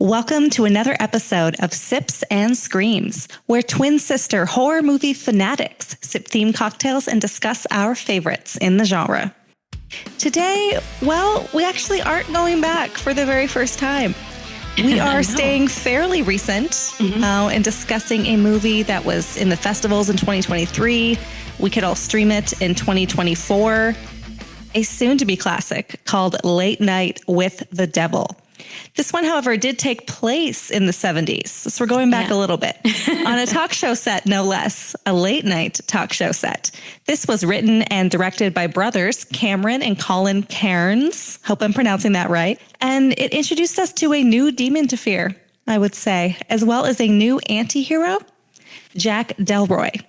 Welcome to another episode of Sips and Screams, where twin sister horror movie fanatics sip themed cocktails and discuss our favorites in the genre. Today, well, we actually aren't going back for the very first time. We are staying fairly recent and discussing a movie that was in the festivals in 2023. We could all stream it in 2024. A soon-to-be classic called Late Night with the Devil. This one, however, did take place in the 70s. So we're going back a little bit. On a talk show set, no less. A late night talk show set. This was written and directed by brothers Cameron and Colin Cairns. Hope I'm pronouncing that right. And it introduced us to a new demon to fear, I would say, as well as a new anti-hero, Jack Delroy.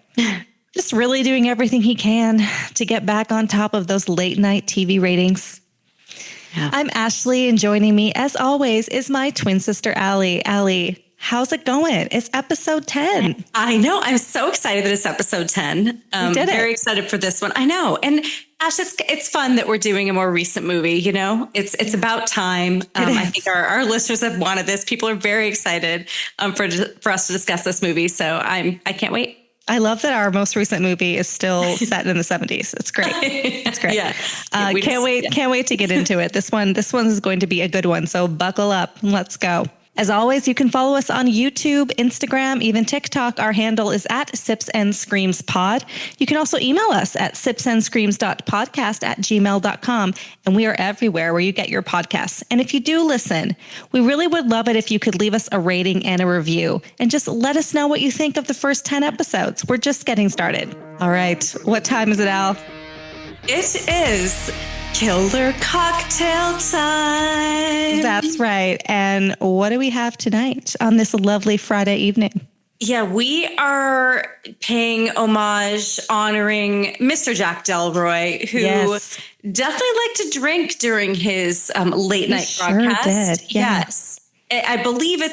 Just really doing everything he can to get back on top of those late night TV ratings. Yeah. I'm Ashley, and joining me, as always, is my twin sister, Allie. Allie, how's it going? It's episode 10. I know. I'm so excited that it's episode 10. Very excited for this one. I know. And Ash, it's fun that we're doing a more recent movie. You know, it's about time. I think our listeners have wanted this. People are very excited for us to discuss this movie. So I can't wait. I love that our most recent movie is still set in the 70s. It's great. It's great. Yeah. Can't wait to get into it. This one is going to be a good one. So buckle up and let's go. As always, you can follow us on YouTube, Instagram, even TikTok. Our handle is at Sips and Screams Pod. You can also email us at sipsandscreams.podcast@gmail.com. And we are everywhere where you get your podcasts. And if you do listen, we really would love it if you could leave us a rating and a review and just let us know what you think of the first 10 episodes. We're just getting started. All right. What time is it, Al? It is killer cocktail time. That's right. And what do we have tonight on this lovely Friday evening? Yeah, we are paying homage, honoring Mr. Jack Delroy, who definitely liked to drink during his late night broadcast. Sure did. Yeah. Yes. I believe it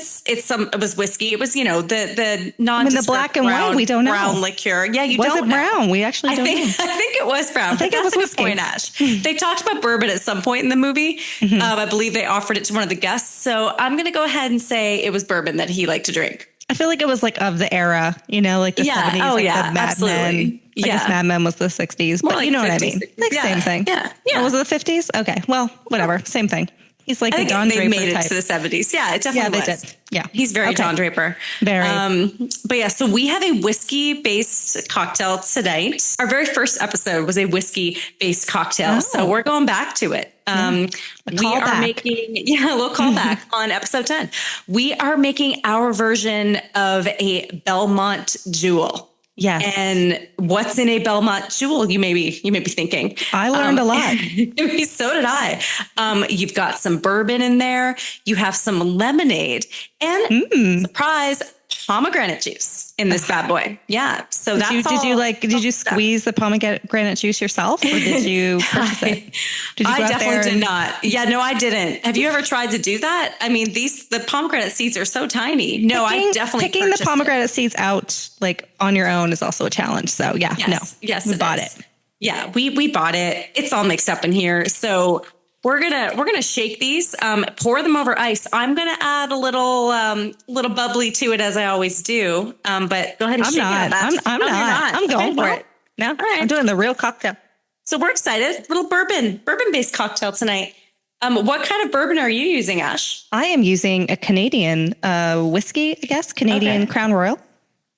was whiskey. It was, the non-descript the black and white, we don't know. Brown liqueur. Yeah, was don't know. Brown? We actually don't know. I think it was brown. I think it was whiskey. Point, Ash. They talked about bourbon at some point in the movie. I believe they offered it to one of the guests. So I'm going to go ahead and say it was bourbon that he liked to drink. I feel like it was like of the era, like the 70s. Oh, like yeah, the Mad absolutely. Men. I guess Mad Men was the 60s, but like you know 50s. What I mean. Like same thing. Yeah. Oh, was it the 50s? Okay. Well, whatever. Same thing. He's like the Don Draper type. They made it to the 70s. Yeah, it definitely was. They did. Yeah. He's very Don Draper. Very. But yeah, so we have a whiskey-based cocktail tonight. Our very first episode was a whiskey-based cocktail. Oh. So we're going back to it. We are making a little callback on episode 10. We are making our version of a Belmont Jewel. Yes. And what's in a Belmont Jewel? You may be thinking. I learned a lot. So did I. You've got some bourbon in there. You have some lemonade and surprise, pomegranate juice in this bad boy. Yeah. So did you squeeze the pomegranate juice yourself, or did you purchase it? I definitely did not. Yeah, no, I didn't. Have you ever tried to do that? I mean, the pomegranate seeds are so tiny. No, I definitely picking the pomegranate seeds out like on your own is also a challenge. So yeah, yes, we bought it. Yeah, we bought it. It's all mixed up in here. So we're gonna shake these, pour them over ice. I'm gonna add a little bubbly to it as I always do. But go ahead and shake it. I'm not. I'm going for it. No, I'm doing the real cocktail. So we're excited. Little bourbon-based cocktail tonight. What kind of bourbon are you using, Ash? I am using a Canadian whiskey, I guess, Canadian Crown Royal.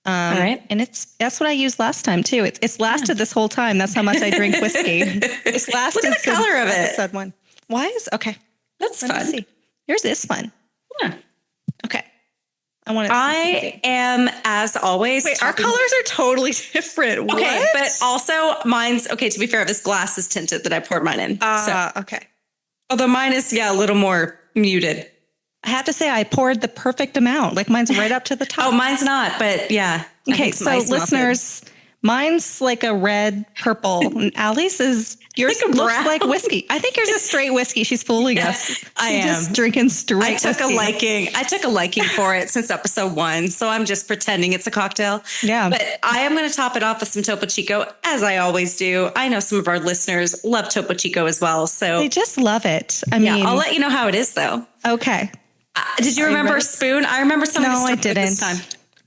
All right. And that's what I used last time too. It's lasted this whole time. That's how much I drink whiskey. It's lasted. Look at the color of it. Episode 1. Why is okay? That's fun. See. Yours is fun. Yeah. Okay. I am, as always. Wait, our colors are totally different. Okay, what? but also mine's okay. To be fair, this glass is tinted that I poured mine in. Okay. Although mine is a little more muted. I have to say I poured the perfect amount. Like mine's right up to the top. Oh, mine's not, but yeah. Okay, so listeners, mine's like a red purple. And Allie's is yours looks like whiskey. I think yours is straight whiskey. She's fooling us. She's just drinking straight. I took a liking for it since episode 1, so I'm just pretending it's a cocktail. Yeah, but I am going to top it off with some Topo Chico, as I always do. I know some of our listeners love Topo Chico as well, so they just love it. I mean, I'll let you know how it is though. Okay. Did you remember a spoon? I remember somebody. No, I didn't. This time.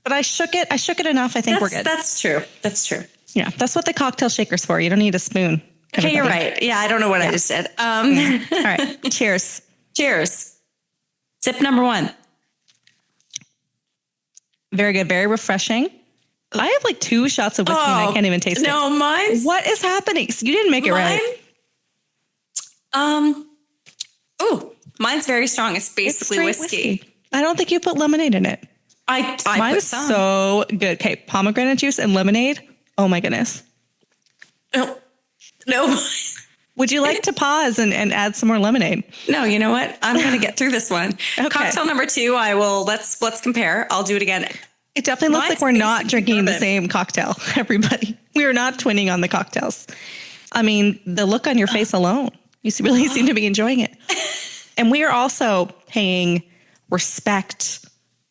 But I shook it enough. I think we're good. That's true. That's true. Yeah, that's what the cocktail shaker's for. You don't need a spoon. Okay, you're right. Yeah, I don't know what I just said. All right. Cheers. Cheers. Sip number 1. Very good. Very refreshing. I have like 2 shots of whiskey and I can't even taste it. No, mine. What is happening? You didn't make it right. Mine's very strong. It's basically whiskey. I don't think you put lemonade in it. I Mine's so good. Okay, pomegranate juice and lemonade. Oh my goodness. No. Would you like to pause and add some more lemonade? No, you know what? I'm going to get through this one. Okay. Cocktail number 2, let's compare. I'll do it again. It definitely looks like we're not drinking the same cocktail, everybody. We are not twinning on the cocktails. I mean, the look on your face alone, you really seem to be enjoying it. And we are also paying respect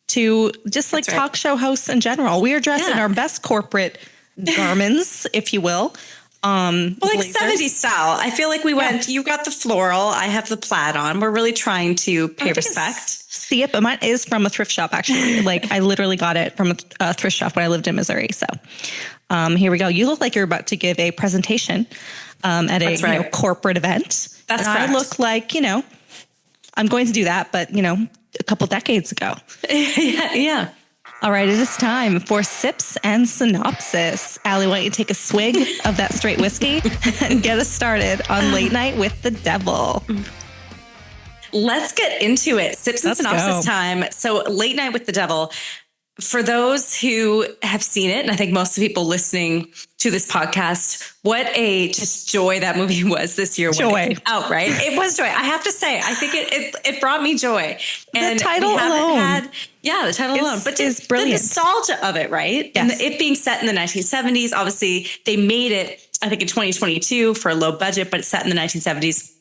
to just like talk show hosts in general. We are dressed in our best corporate garments, if you will. Like 70s style. I feel like we went, you got the floral, I have the plaid on. We're really trying to pay respect. See it, but mine is from a thrift shop, actually. Like I literally got it from a thrift shop when I lived in Missouri. So here we go. You look like you're about to give a presentation at a corporate event. That's correct. I look like, I'm going to do that, but a couple decades ago. Yeah. All right, it is time for Sips and Synopsis. Allie, why don't you take a swig of that straight whiskey and get us started on Late Night with the Devil. Let's get into it. Sips and Synopsis time. So Late Night with the Devil. For those who have seen it, and I think most of the people listening to this podcast, what a just joy that movie was this year. Joy. When it came out, right? It was joy. I have to say, I think it brought me joy. And the title alone. The title alone. But is brilliant. The nostalgia of it, right? Yes. And it being set in the 1970s, obviously they made it, I think in 2022 for a low budget, but it's set in the 1970s.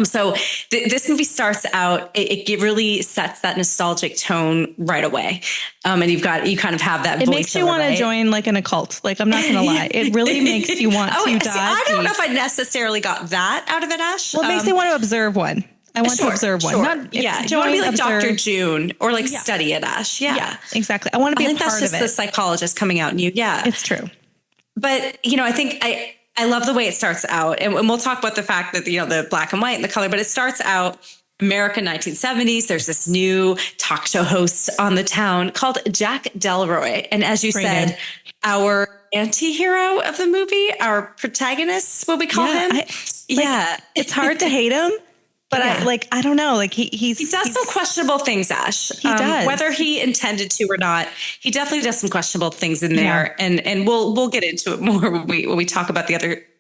So this movie starts out, it really sets that nostalgic tone right away. And you kind of have that. It makes you want to join like an occult. Like, I'm not going to lie. It really makes you want to dive I don't know if I necessarily got that out of it, Ash. Well, it makes me want to observe one. I want to observe one. Not, you want to be like Dr. June or like study it, Ash. Yeah, exactly. I want to be a part of it. That's just the psychologist coming out in you. Yeah, it's true. But, I think I love the way it starts out. And we'll talk about the fact that, the black and white and the color, but it starts out America 1970s. There's this new talk show host on the town called Jack Delroy. And as you said, our anti-hero of the movie, our protagonist, what we call him. It's hard to hate him. But I don't know. Like he does some questionable things, Ash. He does. Whether he intended to or not, he definitely does some questionable things in there. And we'll get into it more when we talk about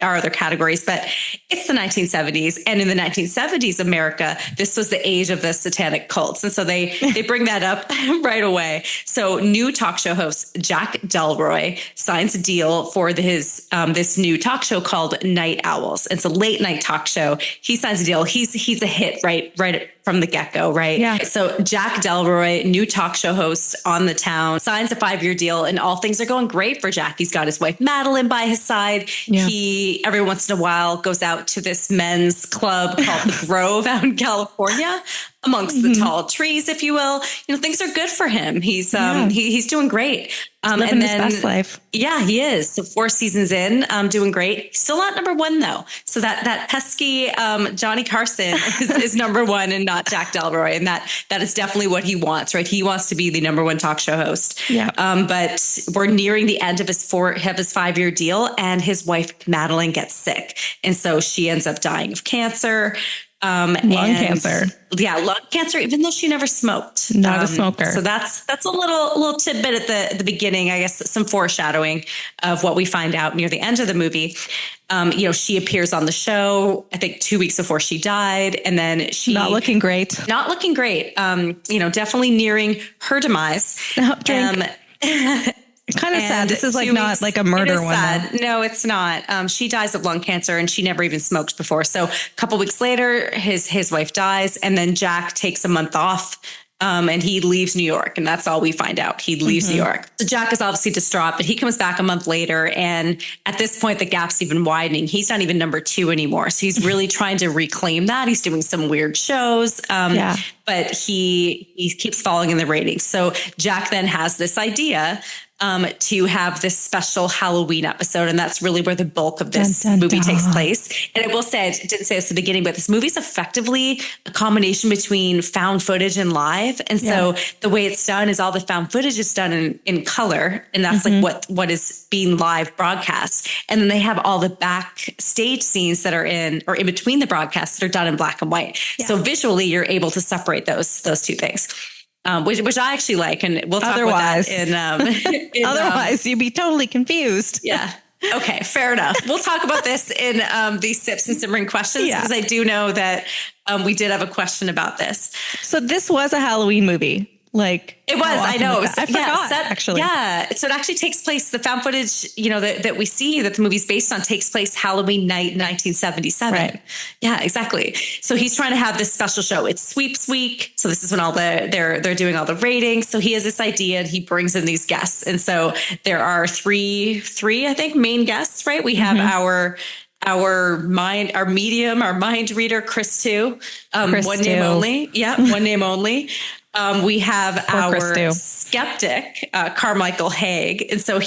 our other categories. But it's the 1970s, and in the 1970s America, this was the age of the satanic cults, and so they bring that up right away. So new talk show host Jack Delroy signs a deal for his this new talk show called Night Owls. It's a late night talk show. He signs a deal. He's a hit right from the get-go, right? Yeah. So Jack Delroy, new talk show host on the town, signs a 5-year deal, and all things are going great for Jack. He's got his wife Madeline by his side. Yeah. He every once in a while goes out to this men's club called the Grove out in California, amongst the tall trees, if you will. Things are good for him. He's he's doing great. Living his best life. Yeah, he is. So 4 seasons in, doing great. Still not number 1 though. So that pesky Johnny Carson is number 1 and not Jack Delroy. And that is definitely what he wants, right? He wants to be the number 1 talk show host. Yeah. But we're nearing the end of his 5-year deal, and his wife Madeline gets sick, and so she ends up dying of cancer. Lung cancer. Yeah, lung cancer, even though she never smoked. Not a smoker. So that's a little tidbit at the beginning, I guess, some foreshadowing of what we find out near the end of the movie. She appears on the show, I think 2 weeks before she died, and then she not looking great. Definitely nearing her demise. Kind of sad. This is not like a murder one. Sad. No, it's not. She dies of lung cancer, and she never even smoked before. So a couple weeks later, his wife dies, and then Jack takes a month off And he leaves New York, and that's all we find out. He leaves New York. So Jack is obviously distraught, but he comes back a month later. And at this point, the gap's even widening. He's not even number 2 anymore. So he's really trying to reclaim that. He's doing some weird shows, but he keeps falling in the ratings. So Jack then has this idea to have this special Halloween episode. And that's really where the bulk of this movie takes place. And I will say, I didn't say this at the beginning, but this movie is effectively a combination between found footage and live. And so the way it's done is all the found footage is done in color. And that's like what is being live broadcast. And then they have all the backstage scenes that are in between the broadcasts that are done in black and white. Yeah. So visually you're able to separate those two things. Which I actually like, and we'll talk about that in otherwise you'd be totally confused. Yeah. Okay. Fair enough. We'll talk about this in these sips and simmering questions because I do know that we did have a question about this. So this was a Halloween movie. Like it was, I know. It was, I forgot, actually. Yeah. So it actually takes place, the found footage, that we see that the movie's based on takes place Halloween night, 1977. Right. Yeah, exactly. So he's trying to have this special show. It's sweeps week. So this is when they're doing all the ratings. So he has this idea and he brings in these guests. And so there are three, I think, main guests, right? We have our mind reader, Chris 2, one name only. Yeah. One name only. We have our skeptic, Carmichael Haig. And so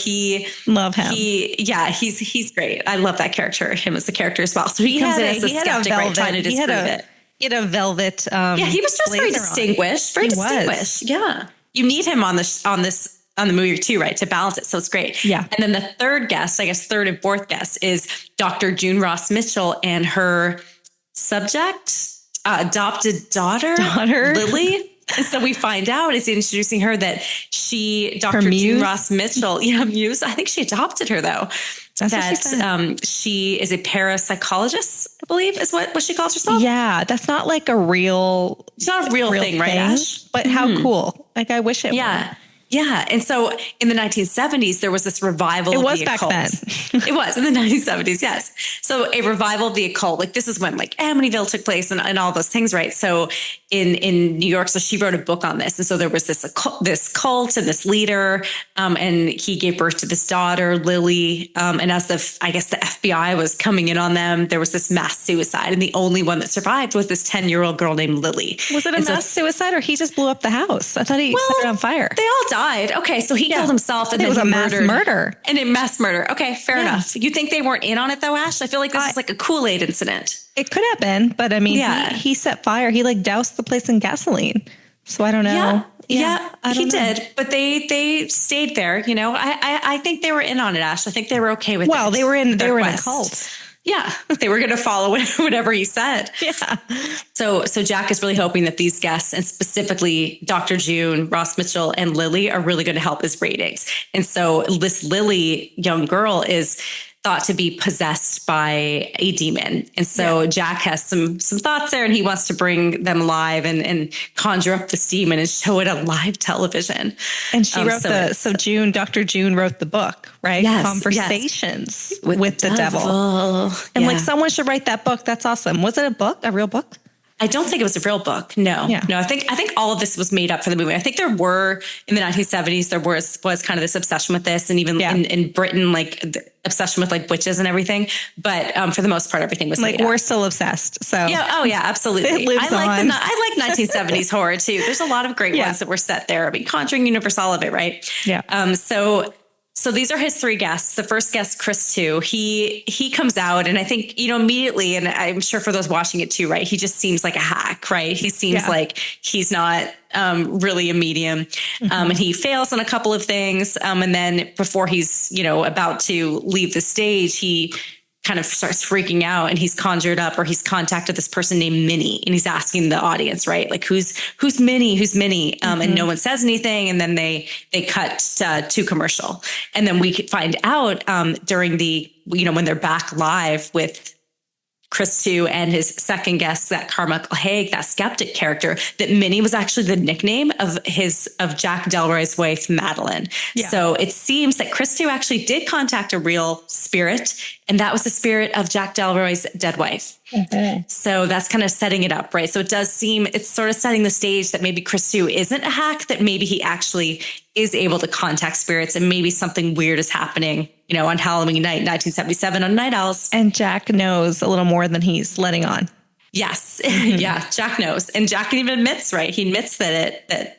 love him. He's great. I love that character, him as the character as well. So he comes in as a skeptic, right, trying to disprove it. He had a velvet. He was just very distinguished. Very distinguished. Yeah. You need him on the movie too, right? To balance it. So it's great. Yeah. And then the third guest, I guess third and fourth guest is Dr. June Ross Mitchell and her adopted daughter, Lily. And so we find out is introducing her that Dr. June Ross Mitchell, Muse. I think she adopted her though. She is a parapsychologist, I believe is what she calls herself. Yeah. That's not like it's not a real thing, right, Ash? But how cool. Like I wish it were. Yeah. And so in the 1970s, there was this revival of the occult. It was back then. It was in the 1970s, yes. So a revival of the occult, like this is when like Amityville took place and all those things, right? So in New York, so she wrote a book on this. And so there was this cult and this leader, and he gave birth to this daughter, Lily. And as the FBI was coming in on them, there was this mass suicide. And the only one that survived was this 10-year-old girl named Lily. Was it a mass suicide or he just blew up the house? I thought he set it on fire. They all died. Okay, so he killed himself, and then it was a mass murder. And a mass murder. Okay, fair enough. You think they weren't in on it though, Ash? I feel like this is like a Kool-Aid incident. It could have been, but I mean, he set fire. He like doused the place in gasoline. So I don't know. Yeah, he did, but they stayed there. I think they were in on it, Ash. I think they were okay with it. Well, they were in a cult. Yeah, they were going to follow whatever he said. Yeah. So Jack is really hoping that these guests, and specifically Dr. June, Ross Mitchell, and Lily, are really going to help his ratings. And so this Lily young girl is thought to be possessed by a demon. And so Jack has some thoughts there, and he wants to bring them live and conjure up this demon and show it on live television. And she wrote Dr. June wrote the book, right? Yes, Conversations with the devil. And like someone should write that book. That's awesome. Was it a real book? I don't think it was a real book. No, no. I think all of this was made up for the movie. I think there were in the 1970s, there was kind of this obsession with this, and even in Britain, like the obsession with like witches and everything. But for the most part, everything was like made we're up. still obsessed. So absolutely. It lives on. I like 1970s horror too. There's a lot of great ones that were set there. I mean, Conjuring Universe, all of it, right? Yeah. So these are his three guests. The first guest, Chris 2, he comes out, and I think, immediately, and I'm sure for those watching it too, right? He just seems like a hack, right? He seems like he's not really a medium. And he fails on a couple of things. And then before he's, about to leave the stage, he kind of starts freaking out, and he's conjured up, or he's contacted this person named Minnie, and he's asking the audience, right? Like who's Minnie? Who's Minnie? And no one says anything. And then they cut to commercial. And then we could find out during the, when they're back live with Chris 2 and his second guest, that Carmichael Haig, that skeptic character, that Minnie was actually the nickname of Jack Delroy's wife, Madeline. Yeah. So it seems that Chris 2 actually did contact a real spirit, and that was the spirit of Jack Delroy's dead wife. Okay. So that's kind of setting it up, right? So it does seem, it's sort of setting the stage that maybe Chris 2 isn't a hack, that maybe he actually is able to contact spirits, and maybe something weird is happening, on Halloween night, 1977 on Night Owls. And Jack knows a little more than he's letting on. Yes. Mm-hmm. Yeah. Jack knows. And Jack even admits, right? He admits that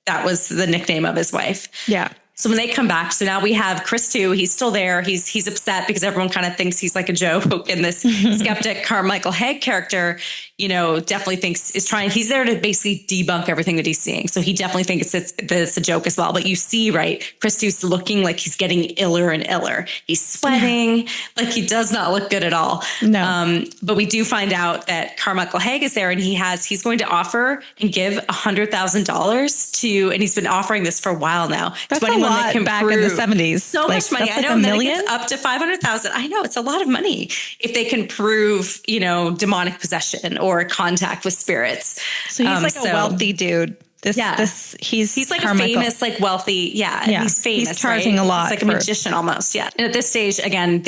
was the nickname of his wife. Yeah. So when they come back, so now we have Chris 2, he's still there. He's upset because everyone kind of thinks he's like a joke. And this skeptic Carmichael Haig character, definitely thinks he's there to basically debunk everything that he's seeing. So he definitely thinks it's a joke as well. But you see, right, Chris 2's looking like he's getting iller and iller. He's sweating, like he does not look good at all. No. But we do find out that Carmichael Haig is there, and he's going to offer and give $100,000 to, and he's been offering this for a while now. That's a lot back in the 70s. So much money. I know. And then it gets up to $500,000. I know, it's a lot of money if they can prove, demonic possession or contact with spirits. So he's like a wealthy dude. He's like Carmichael. A famous, like wealthy. Yeah. He's famous. He's charging a lot. He's like a magician almost. Yeah. And at this stage, again,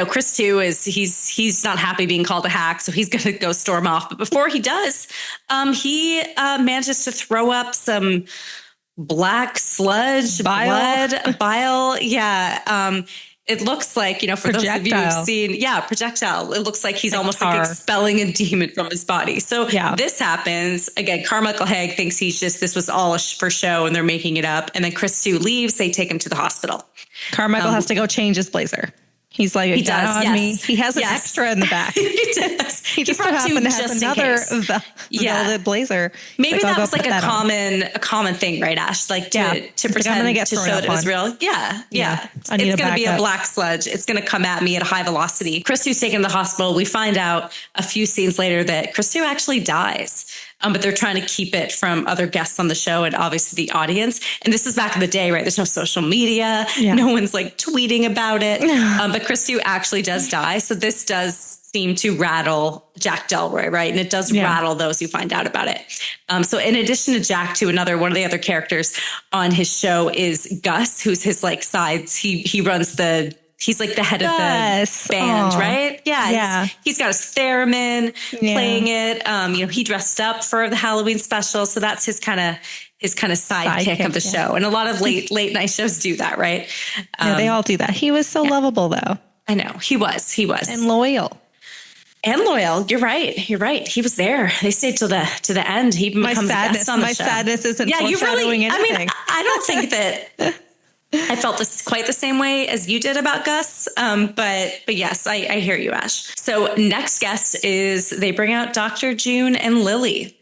Chris 2 he's not happy being called a hack. So he's going to go storm off. But before he does, he manages to throw up some black sludge, bile. Yeah. It looks like, for those of you who've seen, projectile. It looks like he's almost like expelling a demon from his body. So this happens. Again, Carmichael Haig thinks this was all for show and they're making it up. And then Chris 2 leaves. They take him to the hospital. Carmichael has to go change his blazer. He's like, he does. Me. He has an extra in the back. He does. He just so happened to have another velvet blazer. Maybe that was like a common thing, right, Ash? Like to pretend to show that it was real. Yeah. It's going to be a black sludge. It's going to come at me at a high velocity. Chris 2's taken to the hospital. We find out a few scenes later that Chris 2 actually dies. But they're trying to keep it from other guests on the show and obviously the audience. And this is back in the day, right? There's no social media. Yeah. No one's like tweeting about it. But Chris 2 actually does die. So this does seem to rattle Jack Delroy, right? And it does rattle those who find out about it. So in addition to Jack 2, one of the other characters on his show is Gus, who's his like sides. He runs he's like the head of the band, right? Yeah. He's got his theremin playing it. He dressed up for the Halloween special. So that's his kind of sidekick of the show. And a lot of late night shows do that, right? They all do that. He was so lovable though. I know. He was. And loyal. You're right. He was there. They stayed to the end. He becomes a guest on the show. My sadness isn't foreshadowing anything. I mean, I don't think that I felt this quite the same way as you did about Gus. But yes, I hear you, Ash. So next guest is they bring out Dr. June and Lily.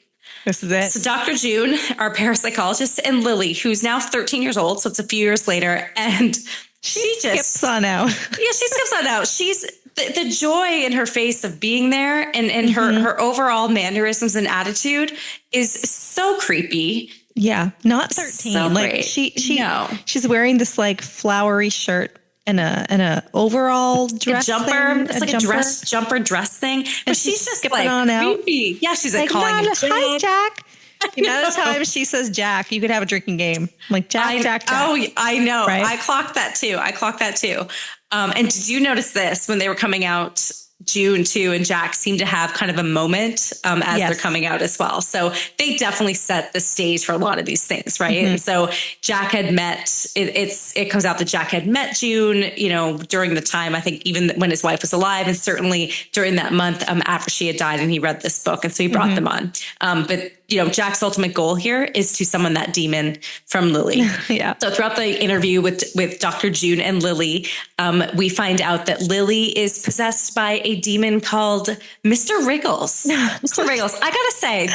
This is it. So Dr. June, our parapsychologist, and Lily, who's now 13 years old. So it's a few years later. And she skips on out. She skips on out. She's the joy in her face of being there and her overall mannerisms and attitude is so creepy. Yeah, not 13. So like she's wearing this like flowery shirt and a overall dress jumper. It's like a dress jumper dress thing. But she's just skipping on out. Creepy. Yeah, she's like calling him hi, Jack. The amount of times she says Jack, you could have a drinking game. Like Jack. Oh, I know. Right? I clocked that too. And did you notice this when they were coming out? June 2 and Jack seem to have kind of a moment as they're coming out as well. So they definitely set the stage for a lot of these things, right? Mm-hmm. And so Jack had met, it comes out that Jack had met June, during the time, I think even when his wife was alive, and certainly during that month after she had died, and he read this book. And so he brought them on. But Jack's ultimate goal here is to summon that demon from Lily. Yeah. So throughout the interview with Dr. June and Lily, we find out that Lily is possessed by a demon called Mr. Wriggles. Mr. Wriggles. I gotta say,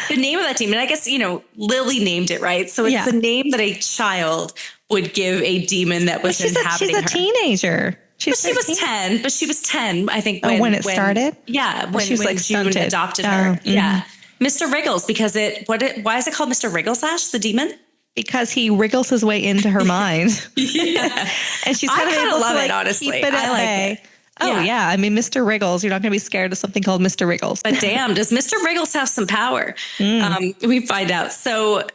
the name of that demon, I guess, Lily named it, right? So it's the name that a child would give a demon that was inhabiting her. She's a teenager. She was 10, I think. When it started? Yeah. When she was when June stunted. Adopted her. Mm-hmm. Yeah. Mr. Wriggles, because why is it called Mr. Wriggles, Ash, the demon? Because he wriggles his way into her mind. Yeah. And she's kind of able love to it, honestly. keep it at bay. Oh, yeah. I mean, Mr. Wriggles, you're not going to be scared of something called Mr. Wriggles. But damn, does Mr. Wriggles have some power? We find out. So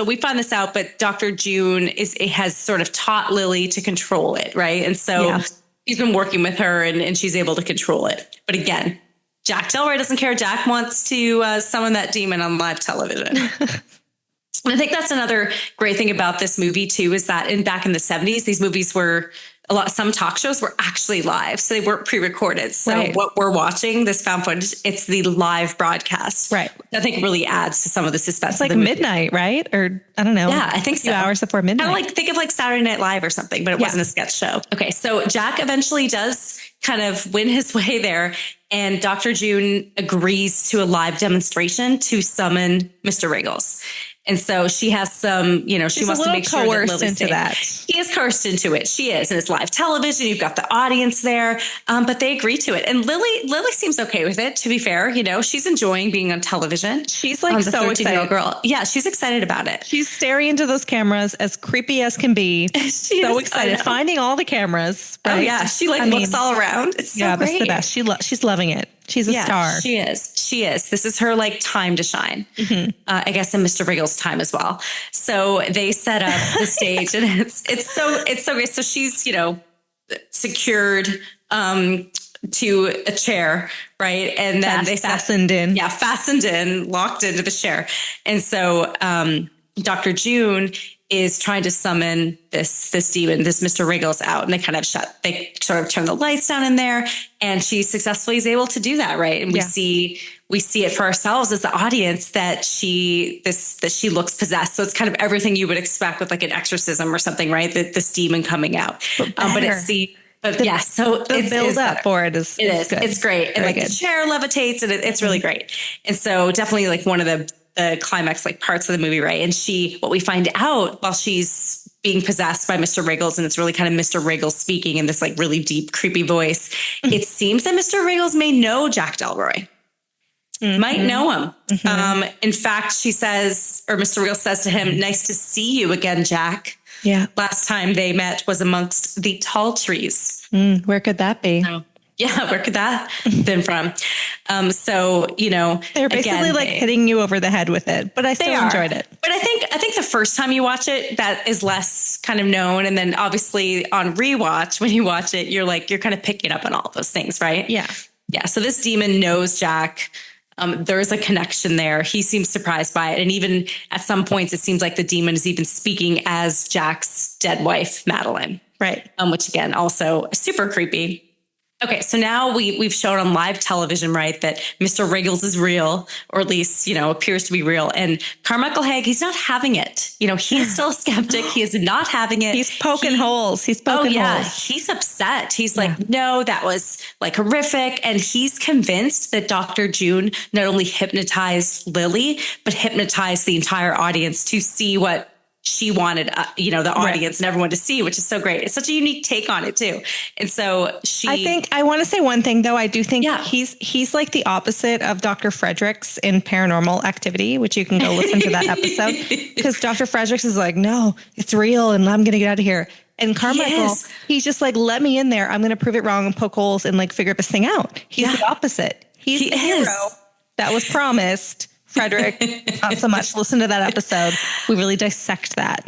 we find this out, but Dr. June has sort of taught Lily to control it, right? And so he's been working with her and she's able to control it. But again, Jack Delroy doesn't care. Jack wants to summon that demon on live television. And I think that's another great thing about this movie too, is that back in the 70s, these movies were some talk shows were actually live. So they weren't pre-recorded. So what we're watching, this found footage, it's the live broadcast. Right. I think really adds to some of the suspense. It's like midnight, right? Or I don't know. Yeah, I think so. 2 hours before midnight. Think of like Saturday Night Live or something, but it wasn't a sketch show. Okay. So Jack eventually does kind of win his way there. And Dr. June agrees to a live demonstration to summon Mr. Wriggles. And so she has some, she wants to make sure that Lily's into that. He is coerced into it. She is. And it's live television. You've got the audience there. But they agree to it. And Lily seems okay with it, to be fair. She's enjoying being on television. She's like so excited. Girl. Yeah, she's excited about it. She's staring into those cameras as creepy as can be. She's so excited. Finding all the cameras. Right? Oh, yeah. She looks all around. It's so great. That's the best. She's loving it. She's a star. She is. This is her time to shine. I guess in Mr. Wriggles' time as well. So they set up the stage, and it's so great. So she's secured to a chair, right? And then they fastened in. Yeah, fastened in, locked into the chair. And so Dr. June is trying to summon this demon, this Mr. Wriggles out, and they sort of turn the lights down in there, and she successfully is able to do that, right? And we see it for ourselves as the audience that she looks possessed. So it's kind of everything you would expect with like an exorcism or something, right? This demon coming out, so the build up for it is good. It's great, and the chair levitates, and it's really great. And so definitely one of the climax parts of the movie, right? And what we find out while she's being possessed by Mr. Wriggles, and it's really kind of Mr. Wriggles speaking in this really deep, creepy voice. It seems that Mr. Wriggles may know Jack Delroy. Might know him. In fact, she says, or Mr. Wriggles says to him, "Nice to see you again, Jack." Yeah. Last time they met was amongst the tall trees. Where could that be? Yeah, where could that been from? They're basically hitting you over the head with it, but I still enjoyed it. But I think the first time you watch it, that is less kind of known. And then obviously on rewatch, when you watch it, you're kind of picking up on all those things, right? Yeah. Yeah. So this demon knows Jack. There's a connection there. He seems surprised by it. And even at some points, it seems like the demon is even speaking as Jack's dead wife, Madeline. Right. Which again, also super creepy. Okay, so now we've shown on live television, right, that Mr. Wriggles is real, or at least, appears to be real. And Carmichael Hague, he's not having it. He's still a skeptic. He is not having it. He's poking holes. He's poking holes. He's upset. He's like, no, that was horrific. And he's convinced that Dr. June not only hypnotized Lily, but hypnotized the entire audience to see what she wanted, the audience and everyone to see, which is so great. It's such a unique take on it too. And so I want to say one thing though. I do think he's like the opposite of Dr. Fredericks in Paranormal Activity, which you can go listen to that episode. Because Dr. Fredericks is like, no, it's real and I'm going to get out of here. And Carmichael, he's just like, let me in there. I'm going to prove it wrong and poke holes and figure this thing out. He's the opposite. He's the hero that was promised. Frederick, not so much. Listen to that episode. We really dissect that.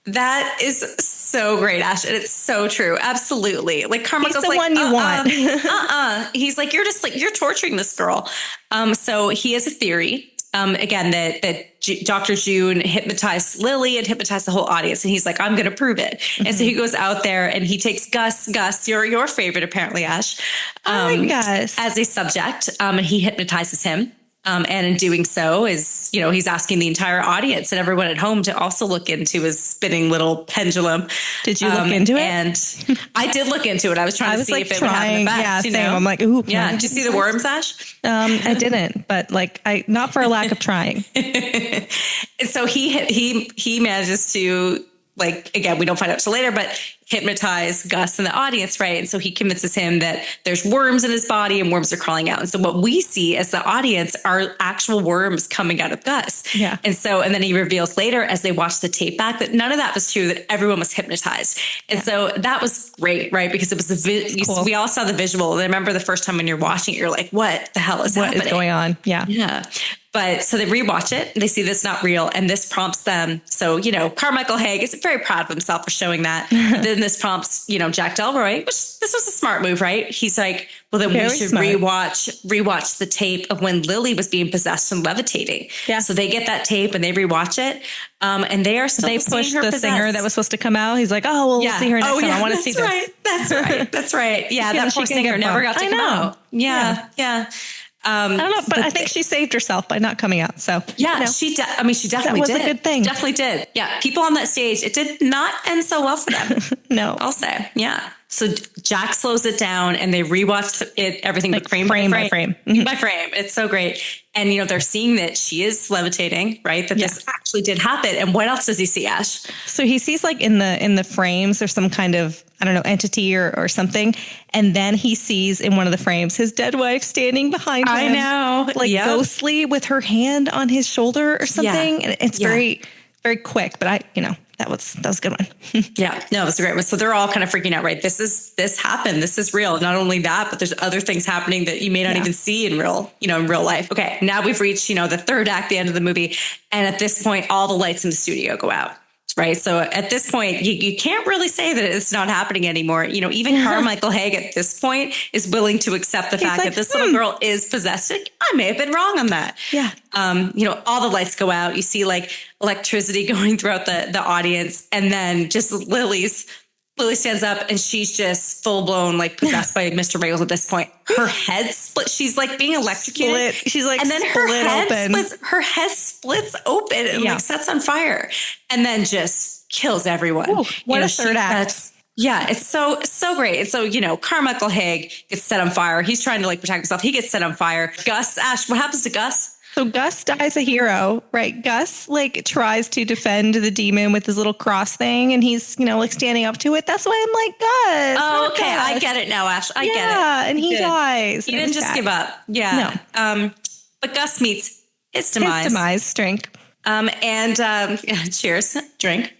That is so great, Ash. And it's so true. Absolutely. Carmichael's the one you want. He's like, you're torturing this girl. So he has a theory, again, that Dr. June hypnotized Lily and hypnotized the whole audience. And he's like, I'm going to prove it. And so he goes out there and he takes Gus, your favorite, apparently, Ash, Gus, as a subject. And he hypnotizes him. And in doing so is, he's asking the entire audience and everyone at home to also look into his spinning little pendulum. Did you look into it? And I did look into it. I was trying to see if it would have an effect. Yeah, same. I'm like, ooh. Yeah. Did you see the worms, Ash? I didn't, but not for a lack of trying. And so he manages to like, again, we don't find out till later, but hypnotize Gus and the audience, right? And so he convinces him that there's worms in his body and worms are crawling out. And so what we see as the audience are actual worms coming out of Gus. Yeah. And then he reveals later as they watch the tape back that none of that was true, that everyone was hypnotized. And so that was great, right? Because it was cool. We all saw the visual. And I remember the first time when you're watching it, you're like, what the hell is happening? What is going on? Yeah. Yeah. But so they rewatch it, they see this not real, and this prompts them. So, you know, Carmichael Hague is very proud of himself for showing that. Then this prompts, you know, Jack Delroy, which this was a smart move, right? He's like, well, then we should rewatch the tape of when Lily was being possessed and levitating. Yeah. So they get that tape and they rewatch it. And they are still they pushed the singer that was supposed to come out. He's like, oh, well, we'll see her next time. I want to see this. Right. That's right. That's right. Yeah. That poor singer never got to come out. Yeah. I don't know, but I think she saved herself by not coming out. So yeah, you know, she definitely that was did. A good thing. Definitely did. Yeah. People on that stage, it did not end so well for them. No, I'll say. Yeah. So Jack slows it down and they rewatch it, everything like frame by frame. It's so great. And, you know, they're seeing that she is levitating, right? That this actually did happen. And what else does he see, Ash? So he sees like in the frames, there's some kind of, I don't know, entity or something. And then he sees in one of the frames, his dead wife standing behind him. I know. Like ghostly with her hand on his shoulder or something. And it's very, very quick, but that was a good one. Yeah, no, it was a great one. So they're all kind of freaking out, right? This happened. This is real. Not only that, but there's other things happening that you may not even see in real life. Okay. Now we've reached, the third act, the end of the movie. And at this point, all the lights in the studio go out. Right. So at this point, you can't really say that it's not happening anymore. Even Carmichael Hague at this point is willing to accept the fact that this little girl is possessed. I may have been wrong on that. Yeah. All the lights go out. You see like electricity going throughout the audience. And then just Lily stands up and she's just full blown, like possessed by Mr. Bagels at this point. Her head split. She's like being electrocuted. She's like, and then her head splits open and like sets on fire and then just kills everyone. Ooh, what a third act. It's so great. And so, Carmichael Hague gets set on fire. He's trying to like protect himself. He gets set on fire. Ash, what happens to Gus? So Gus dies a hero, right? Gus tries to defend the demon with his little cross thing and he's, standing up to it. That's why I'm like, Gus. Oh, okay. Gus. I get it now, Ash. I get it. Yeah, and he dies. He didn't just give up. Yeah. No. But Gus meets his demise. His demise, drink. Cheers. Drink.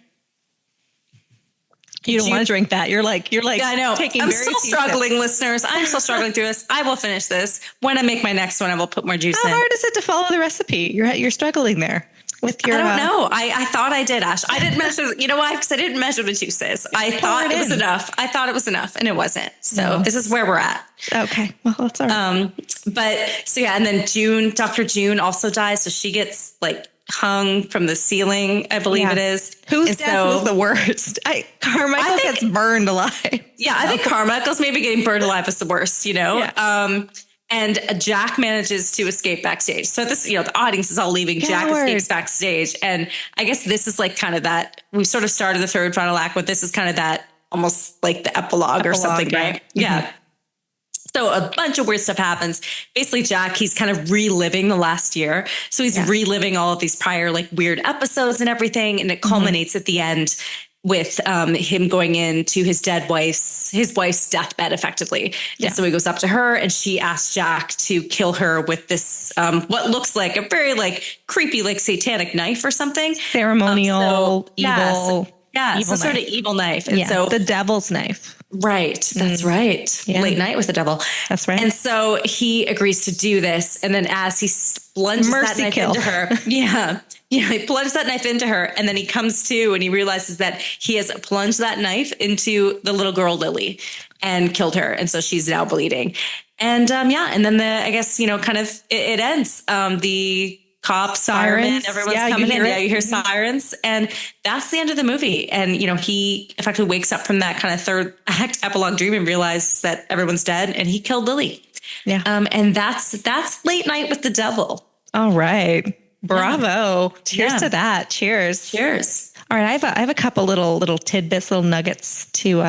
You don't want to drink that. You're like, I know. I'm still struggling, listeners. I'm still struggling through this. I will finish this. When I make my next one, I will put more juice in. How hard is it to follow the recipe? You're struggling there with your. I don't know. I thought I did, Ash. I didn't measure. You know why? Because I didn't measure the juices. I thought it was enough. I thought it was enough, and it wasn't. So this is where we're at. Okay. Well, that's all right. And then Dr. June also dies. So she gets like hung from the ceiling, I believe it is. Whose death was the worst? Carmichael gets burned alive. Yeah, I think Carmichael's maybe getting burned alive is the worst, Yeah. And Jack manages to escape backstage. So this, the audience is all leaving. Jack escapes backstage. And I guess this is like kind of that, we sort of started the third final act, but this is kind of that almost like the epilogue or something, right? Mm-hmm. Yeah. So a bunch of weird stuff happens. Basically, Jack, he's kind of reliving the last year. So he's reliving all of these prior like weird episodes and everything. And it culminates at the end with him going into his wife's deathbed effectively. Yeah. And so he goes up to her and she asks Jack to kill her with this, what looks like a very like creepy, like satanic knife or something. Ceremonial, evil. Yeah. Some sort of evil knife. And so the devil's knife. Right. That's right. Yeah. Late night with the devil. That's right. And so he agrees to do this. And then as he plunges that knife into her. He plunges that knife into her. And then he comes to and he realizes that he has plunged that knife into the little girl, Lily, and killed her. And so she's now bleeding. And and then it ends. The cops, sirens, everyone's coming in. You hear sirens. And that's the end of the movie. And, he effectively wakes up from that kind of third act epilogue dream and realizes that everyone's dead and he killed Lily. Yeah. And that's Late Night with the Devil. All right. Bravo. Yeah. Cheers to that. Cheers. All right. I have a couple little tidbits, little nuggets to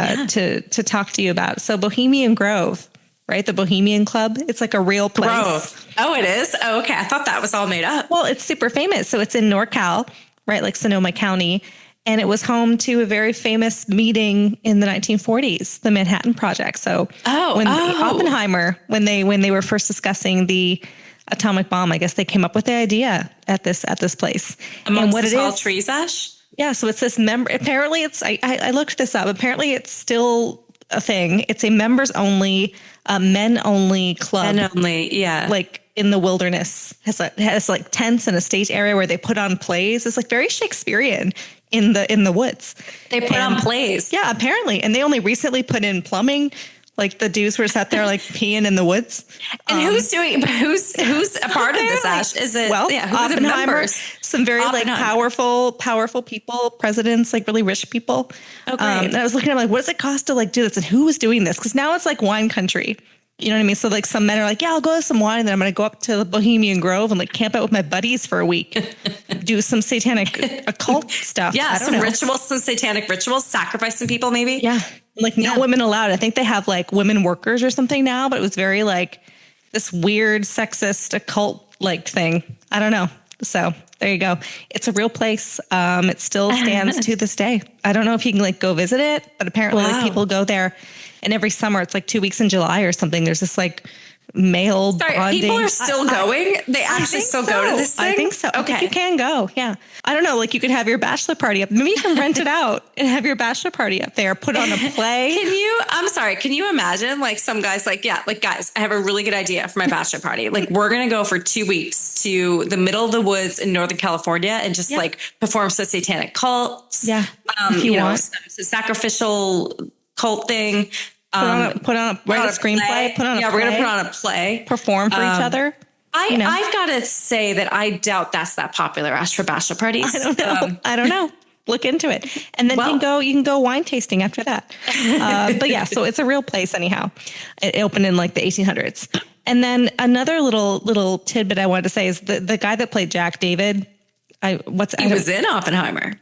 talk to you about. So Bohemian Grove. Right? The Bohemian Club. It's like a real place. Oh, it is? Oh, okay. I thought that was all made up. Well, it's super famous. So it's in NorCal, right? Like Sonoma County. And it was home to a very famous meeting in the 1940s, the Manhattan Project. So Oppenheimer, when they were first discussing the atomic bomb, I guess they came up with the idea at this place. Amongst and what the it tall is, trees, Ash? yeah. So it's this apparently it's, I looked this up. Apparently it's still a thing. It's a members only, men only club. Men only, yeah. Like in the wilderness, has like tents and a stage area where they put on plays. It's like very Shakespearean in the woods. They put on plays. Yeah, apparently. And they only recently put in plumbing. Like the dudes were sat there like peeing in the woods. And who's a part of this, Ash? Is it, who are the members? Some very like powerful people, presidents, like really rich people. Oh, great. And I was looking at like, what does it cost to like do this? And who was doing this? Because now it's like wine country. You know what I mean? So like some men are like, yeah, I'll go have some wine. And then I'm going to go up to the Bohemian Grove and like camp out with my buddies for a week, do some satanic occult stuff. Yeah. Some satanic rituals, sacrifice some people maybe. Yeah. Like no women allowed. I think they have like women workers or something now, but it was very like this weird sexist occult like thing. I don't know. So there you go. It's a real place. It still stands to this day. I don't know if you can like go visit it, but apparently like people go there. And every summer, it's like 2 weeks in July or something. There's this like male bonding. People are still going? They actually still go to this thing? I think so. Okay. I think you can go. Yeah. I don't know. Like you could have your bachelor party up. Maybe you can rent it out and have your bachelor party up there. Put on a play. Can you imagine like some guys like, guys, I have a really good idea for my bachelor party. Like we're going to go for 2 weeks to the middle of the woods in Northern California and just like perform some satanic cults. Yeah. If you want. Some sacrificial cult thing. Put on a screenplay. We're going to put on a play. Perform for each other. I've got to say that I doubt that's that popular, Ash, for bachelor parties. I don't know. Look into it. And then you can go wine tasting after that. But yeah, so it's a real place anyhow. It opened in like the 1800s. And then another little tidbit I wanted to say is the guy that played Jack David. He was in Oppenheimer.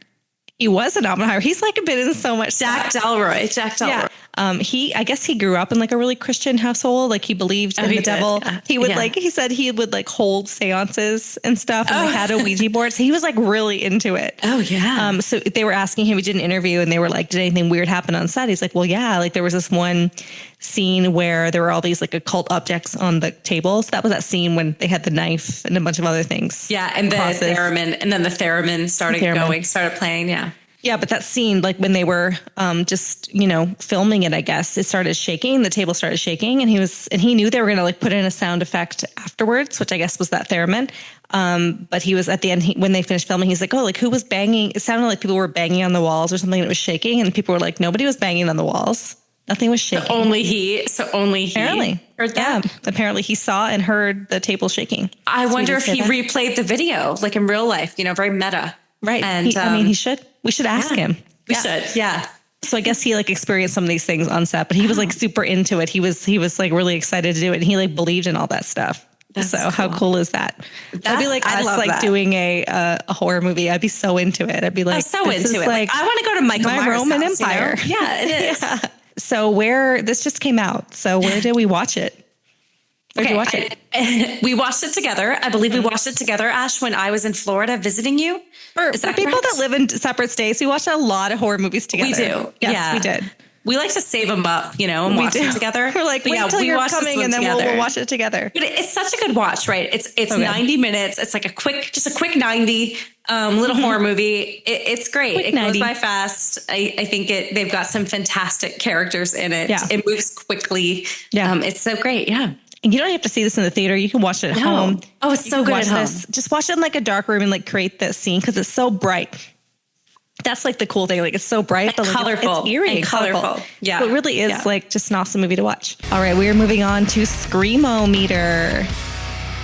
He was an Oppenheimer. He's like been in so much Jack stuff. Delroy. Yeah. I guess he grew up in like a really Christian household. Like he believed in the devil. Yeah. He would he said he would like hold seances and stuff and like had a Ouija board. So he was like really into it. Oh yeah. So they were asking him, he did an interview and they were like, did anything weird happen on set? He's like, well, yeah, like there was this one scene where there were all these like occult objects on the tables. That was that scene when they had the knife and a bunch of other things. Yeah. And the theremin started playing. Yeah. Yeah, but that scene, like when they were just, filming it, I guess it started shaking. The table started shaking, and he knew they were going to like put in a sound effect afterwards, which I guess was that theremin. But he was at the end when they finished filming. He's like, "Oh, like who was banging?" It sounded like people were banging on the walls or something. And it was shaking, and people were like, "Nobody was banging on the walls. Nothing was shaking." So only he apparently heard that. Yeah, apparently he saw and heard the table shaking. I wonder if he replayed the video, like in real life. Very meta. Right. And he should. We should ask him. We should. Yeah. So I guess he like experienced some of these things on set, but he was like super into it. He was like really excited to do it, and he like believed in all that stuff. So cool. How cool is that? That'd be like us like doing a horror movie. I'd be so into it. I'd be like so into it. Like I want to go to Michael Myers' Roman house, Empire. Yeah, it is. Yeah. So this just came out. So where did we watch it? Where did you watch it? We watched it together. I believe we watched it together, Ash, when I was in Florida visiting you. For people that live in separate states, we watched a lot of horror movies together. We do. Yes, we did. We like to save them up, and watch them together. We're like, wait till you're coming and then we'll watch it together. But it's such a good watch, right? It's 90 minutes. It's like a quick 90 little horror movie. It's great. It goes by fast. I think they've got some fantastic characters in it. Yeah. It moves quickly. Yeah. It's so great. Yeah. And you don't have to see this in the theater. You can watch it at home. Oh, it's so good at home. Just watch it in like a dark room and like create this scene because it's so bright. That's like the cool thing. Like it's so bright, but like colorful, it's eerie and colorful. Yeah, so it really is like just an awesome movie to watch. All right, we are moving on to Screamo-meter.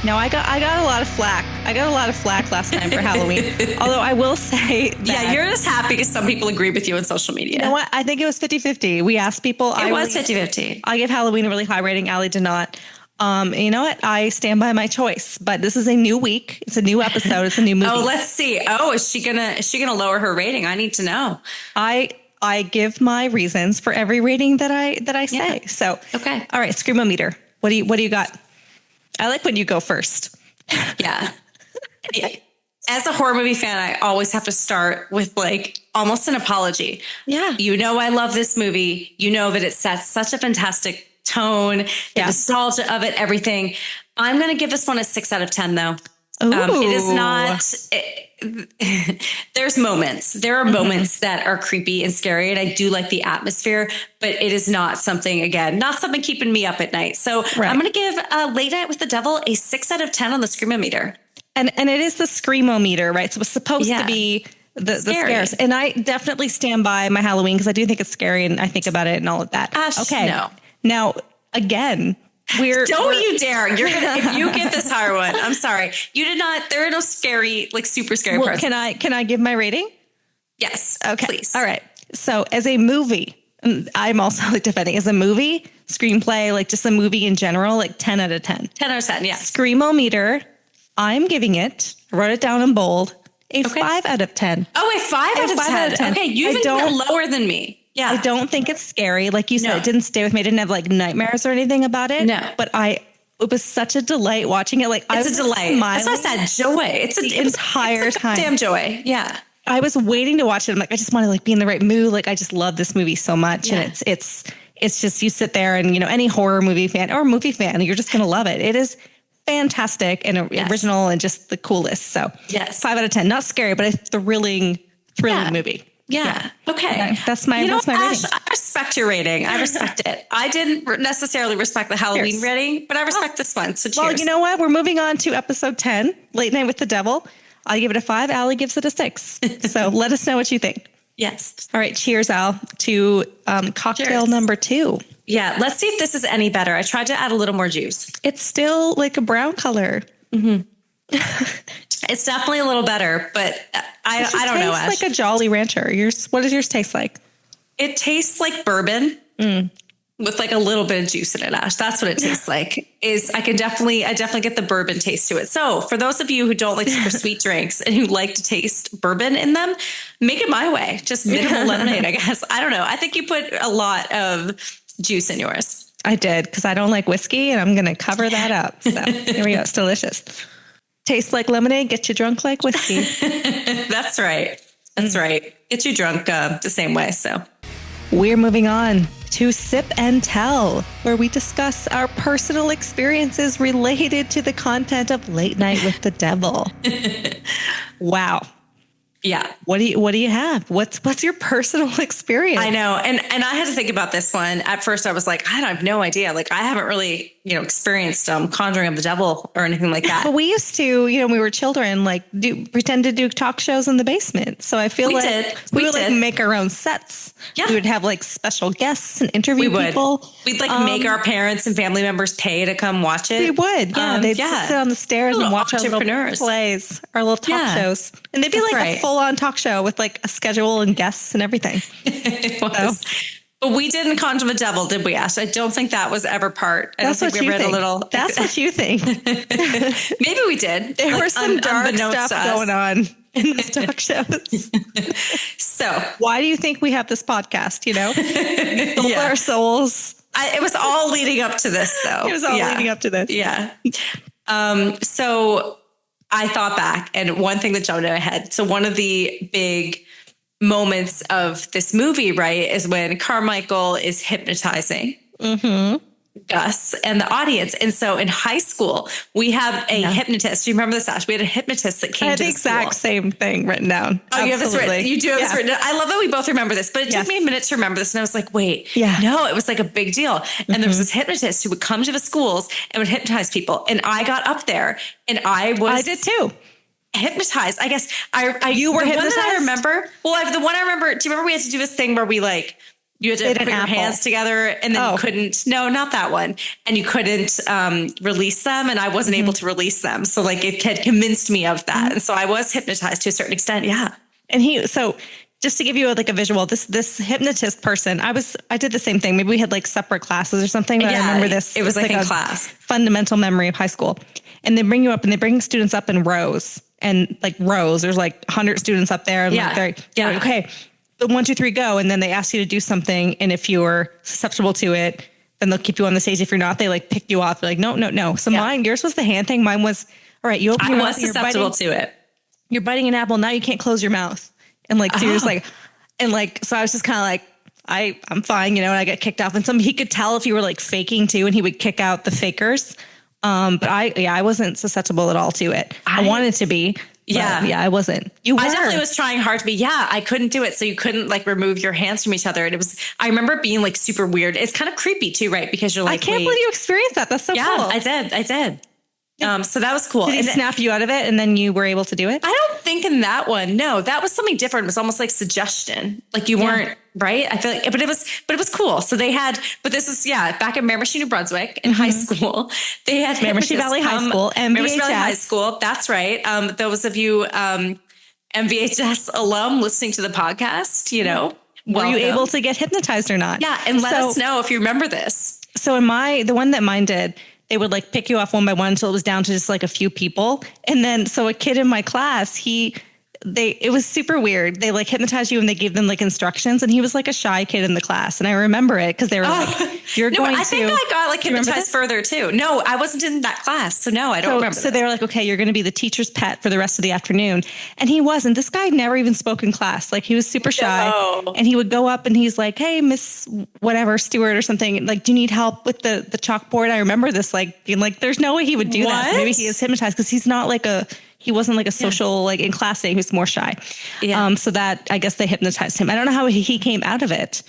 Now I got a lot of flack. I got a lot of flack last time for Halloween. Although I will say that you're just happy because some people agree with you on social media. You know what? I think it was 50-50. We asked people. It was 50-50. I gave Halloween a really high rating. Allie did not. And you know what? I stand by my choice, but this is a new week. It's a new episode. It's a new movie. Oh, let's see. Oh, is she gonna lower her rating? I need to know. I give my reasons for every rating that I say. Yeah. So, okay. All right. Screamo-meter. What do you got? I like when you go first. Yeah. as a horror movie fan, I always have to start with like almost an apology. Yeah. You know, I love this movie. You know that it sets such a fantastic tone, the nostalgia of it, everything. I'm going to give this one a 6 out of 10 though. It is not, there's moments, there are moments that are creepy and scary. And I do like the atmosphere, but it is not something, again, not something keeping me up at night. So I'm going to give Late Night with the Devil a 6 out of 10 on the Screamometer. And it is the Screamometer, right? So it's supposed to be the scares. And I definitely stand by my Halloween because I do think it's scary and I think about it and all of that. Okay. No. Now, again, don't you dare. If you get this higher one, I'm sorry. You did not, there are no scary, like super scary parts. Can I give my rating? Yes. Okay. Please. All right. So as a movie, I'm also like defending as a movie, screenplay, like just a movie in general, like 10 out of 10. 10 out of 10. Yes. Screamometer, I'm giving it, I wrote it down in bold, a 5 out of 10. Oh, a 5 out of 10. Okay. You even got lower than me. Yeah. I don't think it's scary. Like you said, it didn't stay with me. I didn't have like nightmares or anything about it. No. But it was such a delight watching it. Like it's a delight. That's why I said joy. It's the entire time. Damn joy. Yeah. I was waiting to watch it. I'm like, I just want to like be in the right mood. Like I just love this movie so much. Yeah. And it's just, you sit there and, you know, any horror movie fan or movie fan, you're just going to love it. It is fantastic and original and just the coolest. So 5 out of 10, not scary, but a thrilling movie. Yeah. Okay. That's my rating. Ash, I respect your rating. I respect it. I didn't necessarily respect the Halloween rating, but I respect this one. So cheers. Well, you know what? We're moving on to episode 10, Late Night with the Devil. I give it a 5. Allie gives it a 6. So let us know what you think. Yes. All right. Cheers, Al, to cocktail number 2. Yeah. Let's see if this is any better. I tried to add a little more juice. It's still like a brown color. Mm-hmm. It's definitely a little better, but I don't know. It tastes like a Jolly Rancher. What does yours taste like? It tastes like bourbon with like a little bit of juice in it, Ash. That's what it tastes like. I definitely get the bourbon taste to it. So for those of you who don't like super sweet drinks and who like to taste bourbon in them, make it my way. Just minimal lemonade, I guess. I don't know. I think you put a lot of juice in yours. I did because I don't like whiskey and I'm going to cover that up. So here we go. It's delicious. Tastes like lemonade, get you drunk like whiskey. That's right. That's right. Get you drunk the same way. So we're moving on to Sip and Tell, where we discuss our personal experiences related to the content of Late Night with the Devil. Wow. Yeah. What do you have? What's your personal experience? I know. And I had to think about this one. At first I was like, I have no idea. Like I haven't really, experienced Conjuring of the Devil or anything like that. But we used to, when we were children, like pretend to do talk shows in the basement. So I feel we would like make our own sets. Yeah. We would have like special guests and interview people. We'd like make our parents and family members pay to come watch it. We would. Yeah. They'd sit on the stairs and watch our little plays, our little talk shows. And they'd be a full-on talk show with like a schedule and guests and everything. It was. So. But we didn't conjure the devil, did we, Ash? I don't think that was ever part. That's what you think. That's what you think. Maybe we did. There was some dark stuff going on in those talk shows. So why do you think we have this podcast? We sold our souls. It was all leading up to this, though. It was all leading up to this. Yeah. So I thought back, and one thing that jumped in my head. So one of the big moments of this movie, right, is when Carmichael is hypnotizing Gus and the audience. And so in high school, we have a hypnotist. Do you remember this, Ash? We had a hypnotist that came to the exact same thing written down. Oh, you have this written. You do have this written down. I love that we both remember this, but it took me a minute to remember this. And I was like, wait, no, it was like a big deal. And there was this hypnotist who would come to the schools and would hypnotize people. And I got up there and I did too. Hypnotized. I guess you were hypnotized. I remember. Well, the one I remember. Do you remember we had to do this thing where you had to put your hands together and then you couldn't? No, not that one. And you couldn't release them, and I wasn't able to release them. So it had convinced me of that, and so I was hypnotized to a certain extent. Yeah. And so just to give you a visual, this hypnotist person, I did the same thing. Maybe we had separate classes or something. But I remember this. It was in class. Fundamental memory of high school, and they bring you up and they bring students up in rows. And rows, there's 100 students up there. And they're okay, the 1, 2, 3, go. And then they ask you to do something. And if you're susceptible to it, then they'll keep you on the stage. If you're not, they pick you off. They're no. So yours was the hand thing. Mine was, all right, you open your mouth. I was susceptible to it. you're biting an apple. Now you can't close your mouth. And like, so you're just like, and like, so I was just kind of like, I'm fine, you know, and I get kicked off, and he could tell if you were like faking too, and he would kick out the fakers. But I wasn't susceptible at all to it. I wanted to be. Yeah. I wasn't. I definitely was trying hard to be. Yeah. I couldn't do it. So you couldn't like remove your hands from each other. And I remember it being like super weird. It's kind of creepy too, right? Because you're like, I can't believe you experienced that. That's so cool. I did. So that was cool. Did he snap you out of it and then you were able to do it? I don't think in that one. No, that was something different. It was almost like suggestion. Like you weren't right. I feel like, but it was cool. So they had, but this is, back in Miramichi, New Brunswick in high school, they had Miramichi Valley High School and Miramichi Valley High School. That's right. Those of you, MVHS alum listening to the podcast, you know, were you able to get hypnotized or not? Yeah. And let us know if you remember this. So the one that mine did, they would like pick you off one by one until it was down to just like a few people. And then, so a kid in my class, it was super weird. They like hypnotized you and they gave them like instructions, and he was like a shy kid in the class. And I remember it because they were like, I think I got like hypnotized further too. No, I wasn't in that class. So no, I don't remember. So they were like, okay, you're going to be the teacher's pet for the rest of the afternoon. And he wasn't. This guy never even spoke in class. Like he was super shy. And he would go up and he's like, hey, Miss whatever, Stewart or something. Like, do you need help with the chalkboard? I remember this like being like, there's no way he would do that. So maybe he is hypnotized because he wasn't like a social, like in class setting, he was more shy. Yeah. So that, I guess they hypnotized him. I don't know how he came out of it,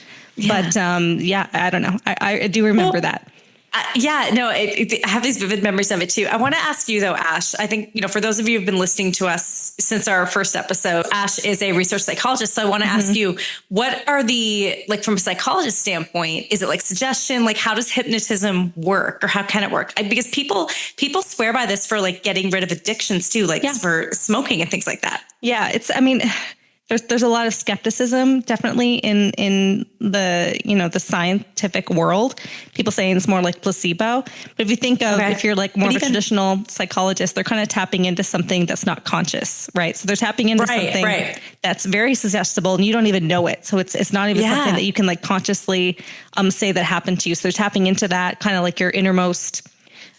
but I don't know. I do remember that. I have these vivid memories of it too. I want to ask you though, Ash, I think, you know, for those of you who've been listening to us since our first episode, Ash is a research psychologist. So I want to ask you, what are like from a psychologist standpoint, is it like suggestion? Like how does hypnotism work, or how can it work? Because people swear by this for like getting rid of addictions too, like for smoking and things like that. Yeah. There's a lot of skepticism definitely in the, you know, the scientific world. People saying it's more like placebo. But if you think of, if you're like more of a traditional psychologist, they're kind of tapping into something that's not conscious, right? So they're tapping into something that's very suggestible and you don't even know it. So it's not even something that you can like consciously say that happened to you. So they're tapping into that kind of like your innermost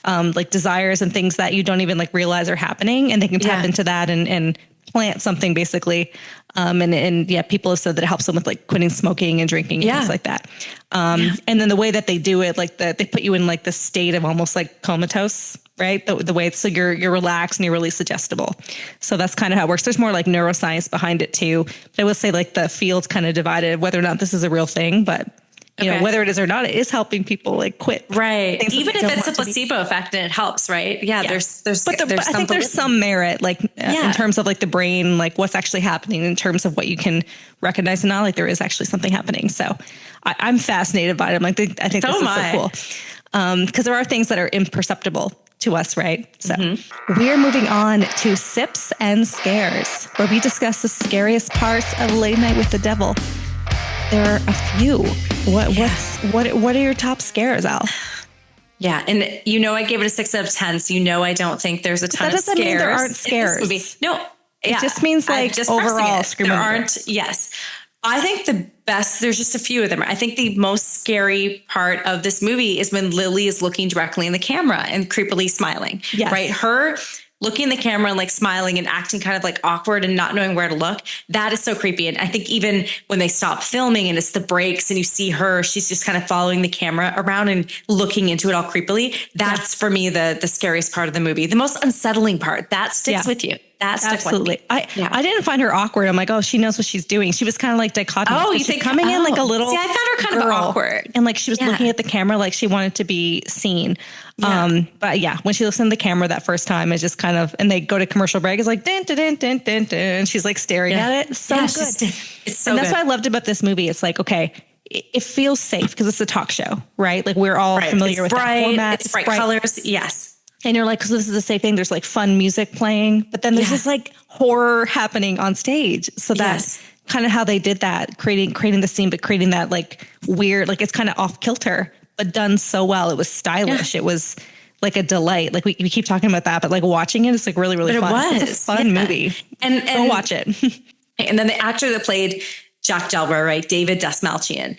like desires and things that you don't even like realize are happening. And they can tap into that and plant something basically. People have said that it helps them with like quitting smoking and drinking and things like that. And then the way that they do it, like they put you in like the state of almost like comatose, right? The way it's, so you're relaxed and you're really suggestible. So that's kind of how it works. There's more like neuroscience behind it too. But I would say like the field's kind of divided whether or not this is a real thing, but you know, whether it is or not, it is helping people like quit. Right. Even if it's a placebo effect and it helps, right? Yeah. There's I think there's some merit, like in terms of like the brain, like what's actually happening in terms of what you can recognize and not, like there is actually something happening. So I'm fascinated by it. I think this is so cool. Because there are things that are imperceptible to us, right? So we are moving on to Sips and Scares, where we discuss the scariest parts of Late Night with the Devil. There are a few. What are your top scares, Al? Yeah, and you know I gave it a 6 out of 10, so you know I don't think there's a ton of scares. That doesn't mean there aren't scares. No, it just means like just overall there aren't. Yes, I think the best. There's just a few of them. I think the most scary part of this movie is when Lily is looking directly in the camera and creepily smiling. Yes. Right, her looking in the camera and like smiling and acting kind of like awkward and not knowing where to look. That is so creepy. And I think even when they stop filming and it's the breaks and you see her, she's just kind of following the camera around and looking into it all creepily. That's for me, the scariest part of the movie, the most unsettling part that sticks with you. That sticks with me. I didn't find her awkward. I'm like, oh, she knows what she's doing. She was kind of like dichotomous. Oh, you think coming in like a little, see, I found her kind of awkward. And like, she was looking at the camera, like she wanted to be seen. But yeah, when she looks in the camera that first time, it's just kind of, and they go to commercial break, it's like, dun, dun, dun, dun, dun, dun, and she's like staring at it. So good. It's so and that's good. what I loved about this movie. It's like, okay, it feels safe because it's a talk show, right? Like we're all familiar with that format. It's bright colors. Yes. And you're like, because this is a safe thing. There's like fun music playing, but then there's just like horror happening on stage. So that's kind of how they did that, creating the scene, but creating that like weird, like it's kind of off kilter, but done so well. It was stylish. It was like a delight. Like we keep talking about that, but like watching it, it's like really, really fun. It's a fun movie. And go watch it. And then the actor that played Jack Delbert, right? David Dastmalchian.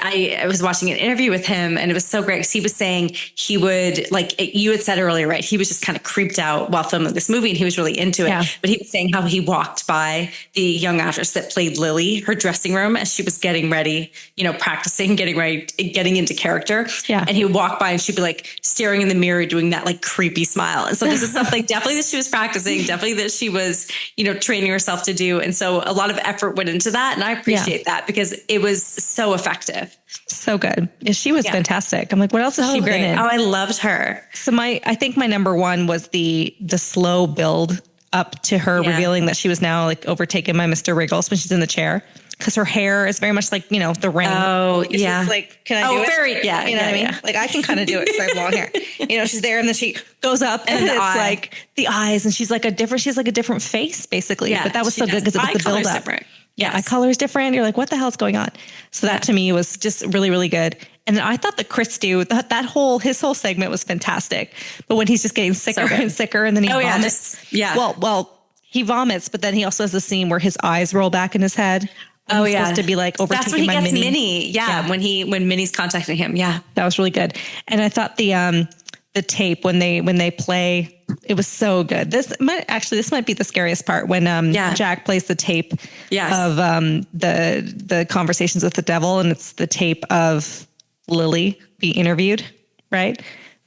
I was watching an interview with him, and it was so great because he was saying he would, like you had said earlier, right? He was just kind of creeped out while filming this movie, and he was really into it. Yeah. But he was saying how he walked by the young actress that played Lily, her dressing room, as she was getting ready, practicing, getting into character. Yeah. And he would walk by and she'd be like staring in the mirror, doing that like creepy smile. And so this is something definitely that she was practicing, definitely that she was, training herself to do. And so a lot of effort went into that. And I appreciate that because it was so effective. So good. Yeah, she was fantastic. I'm like, what else has she been in? Oh, I loved her. So I think my number one was the slow build up to her revealing that she was now like overtaken by Mr. Wriggles when she's in the chair. Because her hair is very much like, the ring. Oh, it's just like, can I do it? Very, yeah. You know what I mean? Yeah. Like I can kind of do it because I have long hair. She's there and then she goes up and it's like the eyes and she has like a different face basically. Yeah, but that was so good because it was the build up. Yeah, eye color is different. You're like, what the hell is going on? So that to me was just really, really good. And then I thought the Chris dude, his whole segment was fantastic. But when he's just getting sicker and sicker and then he vomits. Well, he vomits, but then he also has the scene where his eyes roll back in his head. He's supposed to be like overtaken. That's when he by gets Minnie. Yeah. When Minnie's contacting him. Yeah. That was really good. And I thought the tape when they play, it was so good. This might be the scariest part when Jack plays the tape of the conversations with the devil, and it's the tape of Lily being interviewed, right,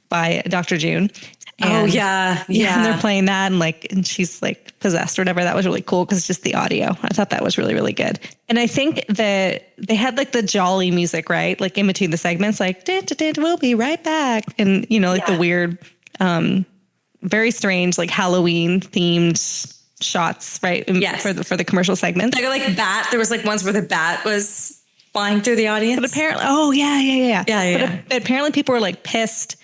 by Dr. June. And, and they're playing that and she's like possessed or whatever. That was really cool because it's just the audio. I thought that was really, really good. And I think that they had like the jolly music, right? Like in between the segments, like, we'll be right back. And, the weird, very strange, like Halloween themed shots, right? Yes. For the commercial segments. Like bat. There was like ones where the bat was flying through the audience. But apparently, But apparently people were like pissed.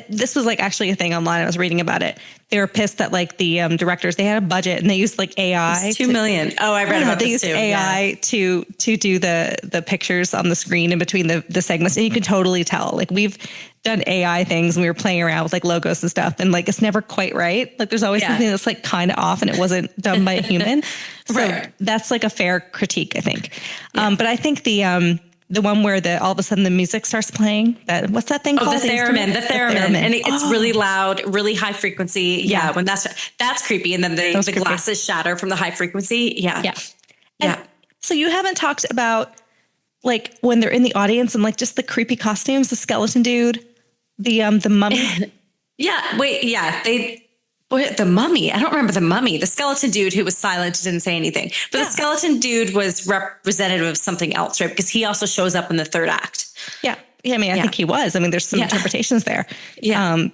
This was like actually a thing online. I was reading about it. They were pissed that like the directors, they had a budget and they used like AI. $2 million. Oh, I read about this too. They used AI to do the pictures on the screen in between the segments. And you can totally tell, like we've done AI things and we were playing around with like logos and stuff. And like, it's never quite right. Like there's always something that's like kind of off and it wasn't done by a human. So that's like a fair critique, I think. But I think the one where all of a sudden the music starts playing. What's that thing called? The theremin. The theremin. And it's really loud, really high frequency. Yeah. When that's creepy. And then the glasses shatter from the high frequency. Yeah. So you haven't talked about like when they're in the audience and like just the creepy costumes, the skeleton dude, the mummy. The mummy. I don't remember the mummy. The skeleton dude who was silent didn't say anything. But the skeleton dude was representative of something else, right? Because he also shows up in the third act. Yeah. I mean, I think he was. I mean, there's some interpretations there. Yeah.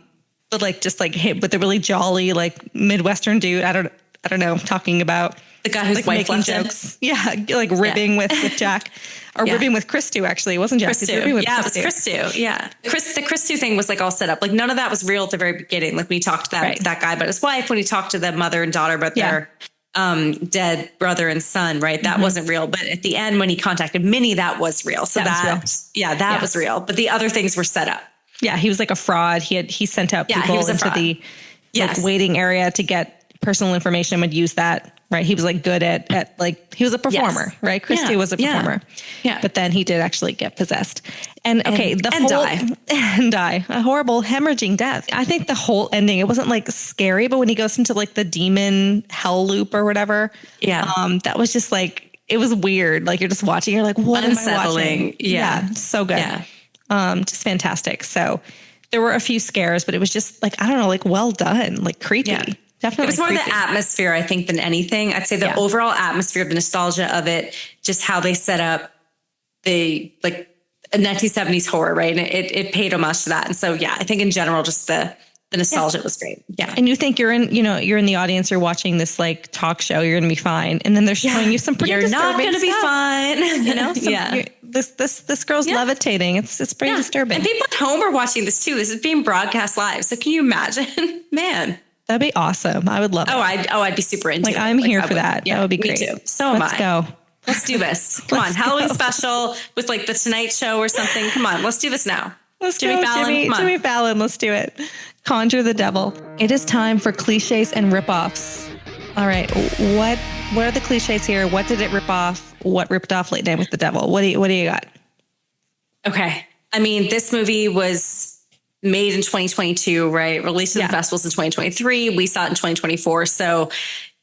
But like just like hit with the really jolly like Midwestern dude. I don't know. Talking about the guy who's like wife making jokes. Yeah, like ribbing with Jack. Or ribbing with Chris too, actually. It wasn't Jack. It was Chris too. Yeah. The Chris too thing was like all set up. Like none of that was real at the very beginning. Like we talked to that guy about his wife, when he talked to the mother and daughter about their dead brother and son, right? That wasn't real. But at the end, when he contacted Minnie, that was real. So that was real. But the other things were set up. Yeah. He was like a fraud. He sent out people into the like waiting area to get personal information and would use that. Right. He was like good at like, he was a performer, right? Christy was a performer. Yeah. But then he did actually get possessed. And die. A horrible hemorrhaging death. I think the whole ending, it wasn't like scary, but when he goes into like the demon hell loop or whatever. Yeah. That was just like, it was weird. Like you're just watching, you're like, what am I watching? Yeah. So good. Yeah. Just fantastic. So there were a few scares, but it was just like, I don't know, like well done, like creepy. Yeah. Definitely. It was more the atmosphere, I think, than anything. I'd say the overall atmosphere of the nostalgia of it, just how they set up the like a 1970s horror, right? And it paid homage to that. And so, I think in general, just the nostalgia was great. Yeah. And you think you're in the audience, you're watching this like talk show, you're going to be fine. And then they're showing you some pretty You're not going to be fine. This girl's levitating. It's pretty disturbing. And people at home are watching this too. This is being broadcast live. So can you imagine? Man. That'd be awesome. I would love it. I'd be super into it. I'm here for that. Yeah, that would be great. Me too. So am I. Let's go. Let's do this. Come on. Halloween special with like the Tonight Show or something. Come on. Let's do this now. Let's Jimmy Fallon. Jimmy Fallon. Let's do it. Conjure the devil. It is time for cliches and ripoffs. All right. What what are the cliches here? What did it rip off? What ripped off Late Night with the Devil? What do you got? Okay. I mean, this movie was made in 2022, right? Released at the festivals in 2023. We saw it in 2024. So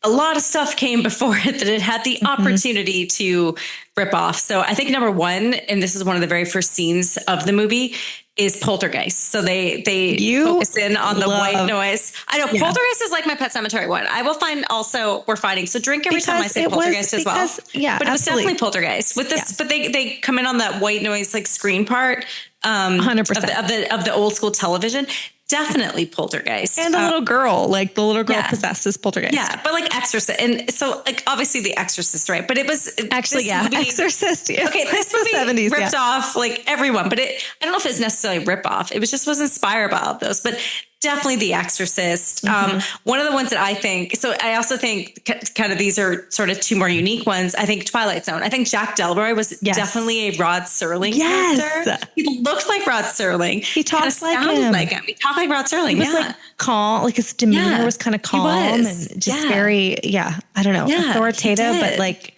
a lot of stuff came before it that it had the opportunity to rip off. So I think number one, and this is one of the very first scenes of the movie, is Poltergeist. So they focus in on the white noise. I know Poltergeist is like my Pet Cemetery one. I will find also we're fighting. So drink every time I say Poltergeist as well. Yeah, but it was definitely Poltergeist with this. But they come in on that white noise like screen part. 100% of the old school television. Definitely Poltergeist. And the little girl, like the little girl possesses Poltergeist. Yeah, but like Exorcist. And so like obviously the Exorcist, right? But it was actually, Exorcist. Yeah. Okay, this movie 70s, ripped off like everyone, but I don't know if it's necessarily rip off. It was inspired by all of those, but definitely The Exorcist. One of the ones that I think, so I also think kind of these are sort of two more unique ones. I think Twilight Zone. I think Jack Delroy was definitely a Rod Serling character. He looked like Rod Serling. He talks like him. He talked like Rod Serling. He was like calm, like his demeanor was kind of calm and just very, I don't know, authoritative, but like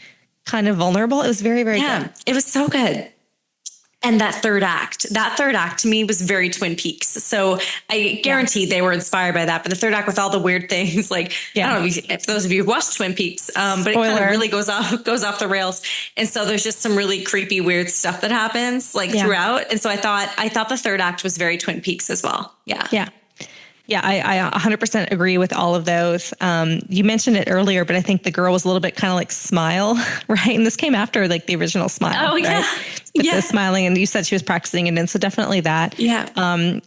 kind of vulnerable. It was very, very good. It was so good. And that third act to me was very Twin Peaks. So I guarantee they were inspired by that. But the third act with all the weird things, like, I don't know if those of you who watched Twin Peaks, but it kind of really goes off the rails. And so there's just some really creepy, weird stuff that happens like throughout. And so I thought the third act was very Twin Peaks as well. Yeah. Yeah. Yeah, I 100% agree with all of those. You mentioned it earlier, but I think the girl was a little bit kind of like Smile, right? And this came after like the original Smile, right? With the smiling, and you said she was practicing it, and so definitely that. Yeah.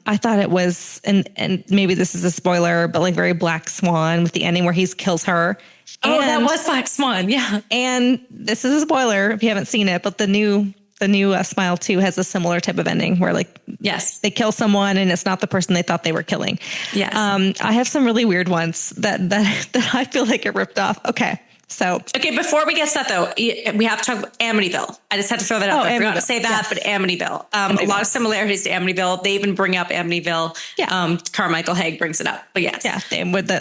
I thought it was, and maybe this is a spoiler, but like very Black Swan with the ending where he kills her. That was Black Swan, yeah. And this is a spoiler if you haven't seen it, but the new Smile 2 has a similar type of ending where like, they kill someone and it's not the person they thought they were killing. Yes. I have some really weird ones that I feel like it ripped off. Okay, before we get to that though, we have to talk about Amityville. I just had to throw that out there. I forgot to say that, but Amityville. A lot of similarities to Amityville. They even bring up Amityville. Yeah. Carmichael Hague brings it up. But yes. Yeah. With the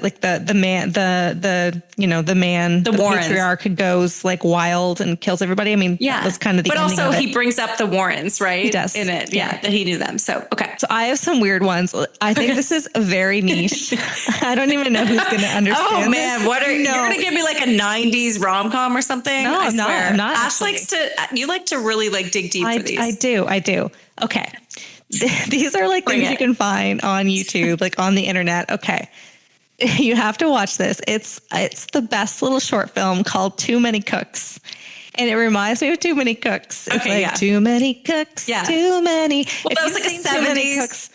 the Warrens. Patriarch who goes like wild and kills everybody. I mean, that was kind of the But ending also of it. he brings up the Warrens, right? He does. In it. Yeah. That he knew them. So, okay. So I have some weird ones. I think this is very niche. I don't even know who's going to understand. Oh man. You're going to give me like a 90s rom-com or something? No, I'm not. Ash you like to really like dig deep for these. I do. Okay. These are like things you can find on YouTube, like on the internet. Okay. You have to watch this. It's the best little short film called Too Many Cooks. And it reminds me of Too Many Cooks. It's too many cooks, too many. Well, that was like a 70s.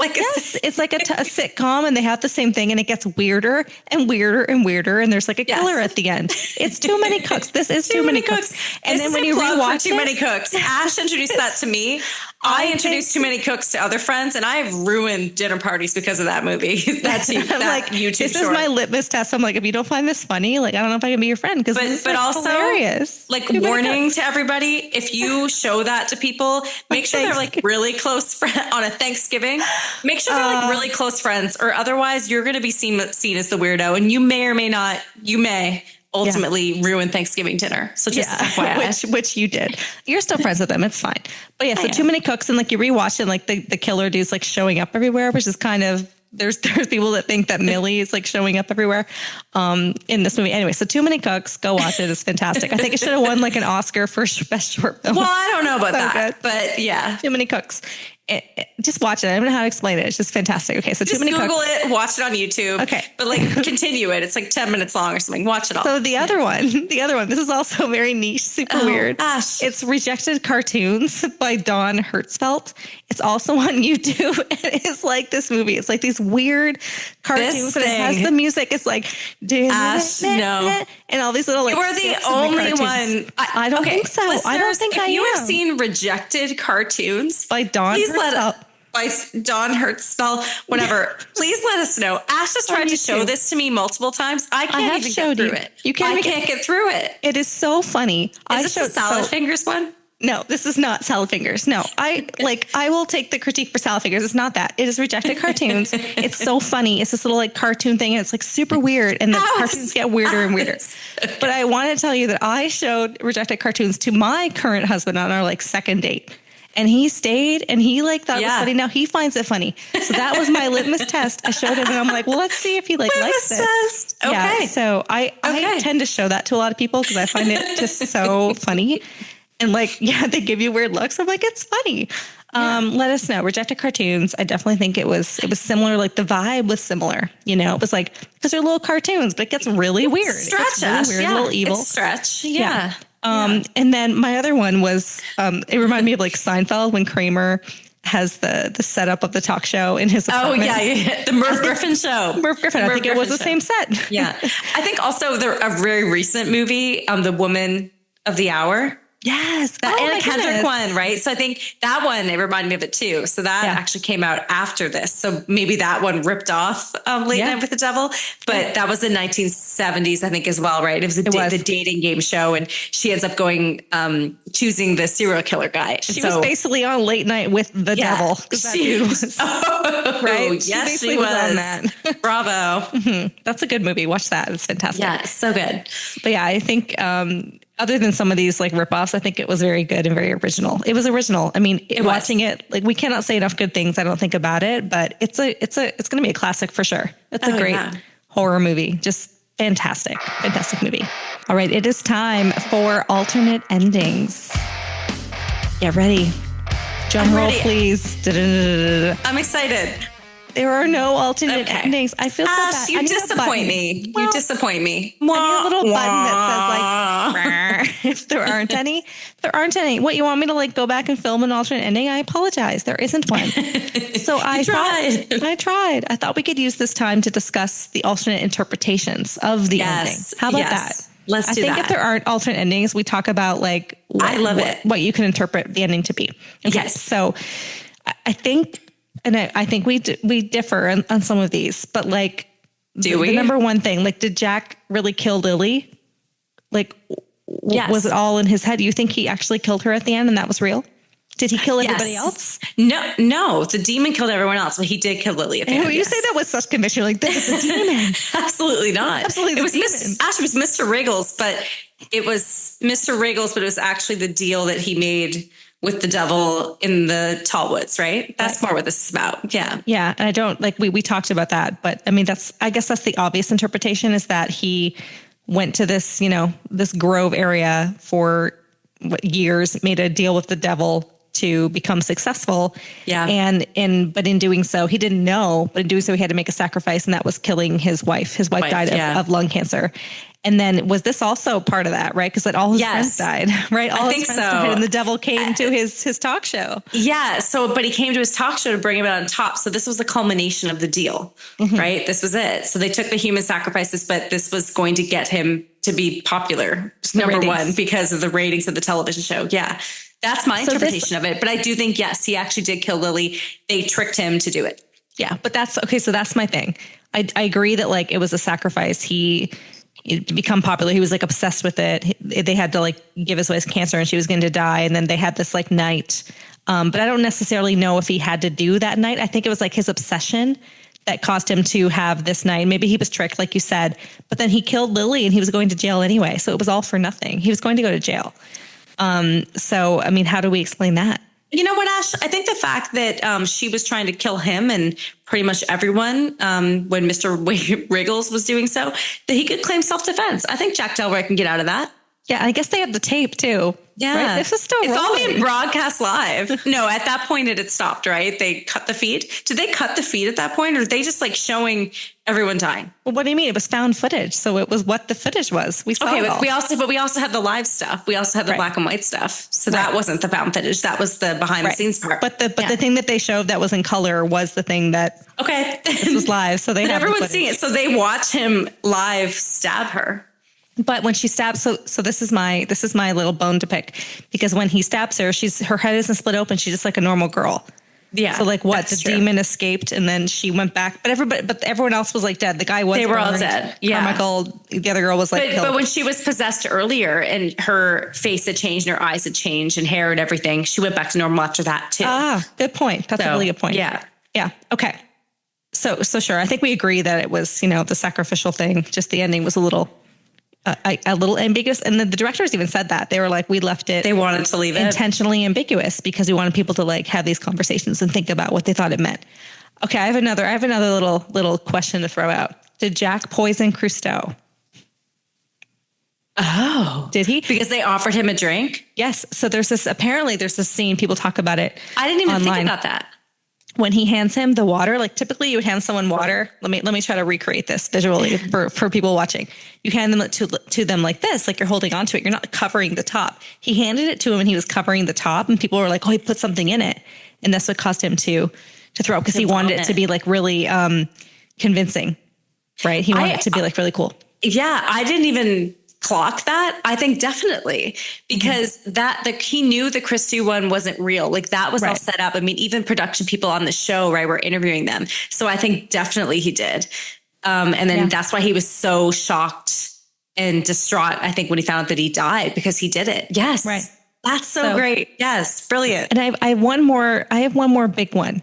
It's like a sitcom and they have the same thing and it gets weirder and weirder and weirder. And there's like a killer at the end. It's Too Many Cooks. This is Too Many Cooks. And then when you rewatch Too Many Cooks, Ash introduced that to me. I introduced Too Many Cooks to other friends, and I've ruined dinner parties because of that movie. That's like YouTube. This is my litmus test. I'm like, if you don't find this funny, like I don't know if I can be your friend because but also hilarious. Like warning to everybody: if you show that to people, make sure they're like really close friends on a Thanksgiving. Make sure they're like really close friends, or otherwise you're going to be seen as the weirdo, and you may or may not. You may ultimately ruin Thanksgiving dinner. So just FYI. which you did. You're still friends with them. It's fine. But so Too Many Cooks, and like you rewatch it, and like the killer dude's like showing up everywhere, which is kind of there's people that think that Millie is like showing up everywhere in this movie. Anyway, so Too Many Cooks, go watch it. It's fantastic. I think it should have won like an Oscar for best short film. Well, I don't know about that, but yeah. Too Many Cooks. Just watch it. I don't know how to explain it. It's just fantastic. Okay, so just Too Many Google Cooks. it, watch it on YouTube. Okay, but like continue it. It's like 10 minutes long or something. Watch it all. So the other one. This is also very niche, super weird. Gosh. It's Rejected Cartoons by Dawn Hertzfeldt. It's also on YouTube. It's like this movie. It's like these weird cartoons, but it has the music. It's like Ash, no, and all these little like. You are the only one. I don't think so. I don't think I am. If you have seen Rejected Cartoons by Dawn Hertzfeldt. By Dawn Hertzfeldt, whatever. Please let us know. Ash has tried to show this to me multiple times. I can't even get through it. You can't. I can't get through it. It is so funny. Is this the Salad Fingers one? No, this is not salad fingers. No, I will take the critique for salad fingers. It's not that. It is rejected cartoons. It's so funny. It's this little like cartoon thing. And it's like super weird. And the cartoons get weirder and weirder. But I want to tell you that I showed rejected cartoons to my current husband on our like second date. And he stayed and he like thought it was funny. Now he finds it funny. So that was my litmus test. I showed him and I'm like, well, let's see if he like likes this. Okay. Yeah, so I tend to show that to a lot of people because I find it just so funny. And like, yeah, they give you weird looks. I'm like, it's funny. Let us know. Rejected cartoons. I definitely think it was similar. Like the vibe was similar, you know, it was like, because they're little cartoons, but it gets really weird. Stretch really weird, a little evil. It's stretch. Yeah. And then my other one was, it reminded me of like Seinfeld when Kramer has the setup of the talk show in his apartment. Oh yeah. The Merv Griffin show. Merv Griffin. I think it was the same set. Yeah. I think also a very recent movie, The Woman of the Hour. Yes. That Anna Kendrick one, right? So I think that one, it reminded me of it too. So that actually came out after this. So maybe that one ripped off Late Night with the Devil. But that was in 1970s, I think, as well, right? It was the dating game show. And she ends up going, choosing the serial killer guy. She was basically on Late Night with the Devil. She was. Right? Yes, she was on that. Bravo. Mm-hmm. That's a good movie. Watch that. It's fantastic. Yeah, so good. But yeah, I think... other than some of these like ripoffs, I think it was very good and very original. It was original. I mean, watching it, like we cannot say enough good things, I don't think, about it, but it's going to be a classic for sure. It's a great horror movie. Just fantastic movie. All right. It is time for alternate endings. Get ready. Drum roll, please. I'm excited. There are no alternate endings. I feel so bad. You disappoint me. You disappoint me. I need a little button that says like, if there aren't any. There aren't any. What, you want me to like go back and film an alternate ending? I apologize. There isn't one. So I tried. I thought we could use this time to discuss the alternate interpretations of the ending. How about that? Let's do that. I think if there aren't alternate endings, we talk about like what you can interpret the ending to be. Okay, yes. So I think... And I think we differ on some of these, but like, the number one thing, like, did Jack really kill Lily? Like, was it all in his head? You think he actually killed her at the end and that was real? Did he kill everybody else? No, the demon killed everyone else, but he did kill Lily at the end. You say that with such conviction, like this is the demon. Absolutely not. Absolutely, it was Mr. Wriggles, but it was Mr. Wriggles, but it was actually the deal that he made with the devil in the tall woods, right? That's more what this is about. Yeah. Yeah. And I don't like, we talked about that, but I mean, I guess that's the obvious interpretation, is that he went to this, you know, this grove area for years, made a deal with the devil to become successful. Yeah. But in doing so, he didn't know, but in doing so, he had to make a sacrifice, and that was killing his wife. His wife died of lung cancer. And then was this also part of that, right? Because all his friends died, right? All his friends died, and the devil came to his talk show. Yeah. So, but he came to his talk show to bring him out on top. So this was the culmination of the deal, right? This was it. So they took the human sacrifices, but this was going to get him to be popular, number one, because of the ratings of the television show. Yeah. That's my interpretation of it. But I do think, yes, he actually did kill Lily. They tricked him to do it. Yeah. But that's okay. So that's my thing. I agree that like it was a sacrifice. To become popular, he was like obsessed with it. They had to like give his wife cancer and she was going to die. And then they had this like night. But I don't necessarily know if he had to do that night. I think it was like his obsession that caused him to have this night. Maybe he was tricked, like you said, but then he killed Lily and he was going to jail anyway. So it was all for nothing. He was going to go to jail. So, I mean, how do we explain that? You know what, Ash? I think the fact that she was trying to kill him and pretty much everyone when Mr. Wriggles was doing so, that he could claim self-defense. I think Jack Delroy can get out of that. Yeah, I guess they have the tape too. Yeah. Right? This is still rolling. It's all being broadcast live. No, at that point it had stopped, right? They cut the feed. Did they cut the feed at that point, or are they just like showing everyone dying? Well, what do you mean? It was found footage. So it was what the footage was. We saw it all. We also had the live stuff. We also had the black and white stuff. So that wasn't the found footage. That was the behind the scenes part. But the thing that they showed that was in color was the thing that this was live. So they everyone's seeing it. So they watch him live stab her. But when she stabs, so this is my little bone to pick, because when he stabs her, her head isn't split open. She's just like a normal girl. Yeah. So like what? The demon escaped and then she went back. But everyone else was like dead. The guy was They were all burned. dead. Yeah. Carmichael, the other girl was like killed. But when she was possessed earlier and her face had changed and her eyes had changed and hair and everything, she went back to normal after that too. Ah, good point. That's a really good point. Yeah. Yeah. Okay. So sure. I think we agree that it was, the sacrificial thing. Just the ending was a little ambiguous. And the directors even said that. They were like, we left it. They wanted to leave it intentionally ambiguous because we wanted people to like have these conversations and think about what they thought it meant. Okay. I have another little question to throw out. Did Jack poison Cousteau? Oh, did he? Because they offered him a drink? Yes. So there's this scene. People talk about it. I didn't even online. think about that. When he hands him the water, like typically you would hand someone water. Let me try to recreate this visually for people watching. You hand them to them like this, like you're holding onto it. You're not covering the top. He handed it to him and he was covering the top, and people were like, "Oh, he put something in it," and that's what caused him to throw up because he wanted it to be like really convincing, right? He wanted it to be like really cool. Yeah, I didn't even clock that. I think definitely because he knew the Christy one wasn't real. Like that was all set up. I mean, even production people on the show, right, were interviewing them. So I think definitely he did. And then that's why he was so shocked and distraught, I think, when he found out that he died because he did it. Yes. Right. That's so great. Yes. Brilliant. And I have one more big one.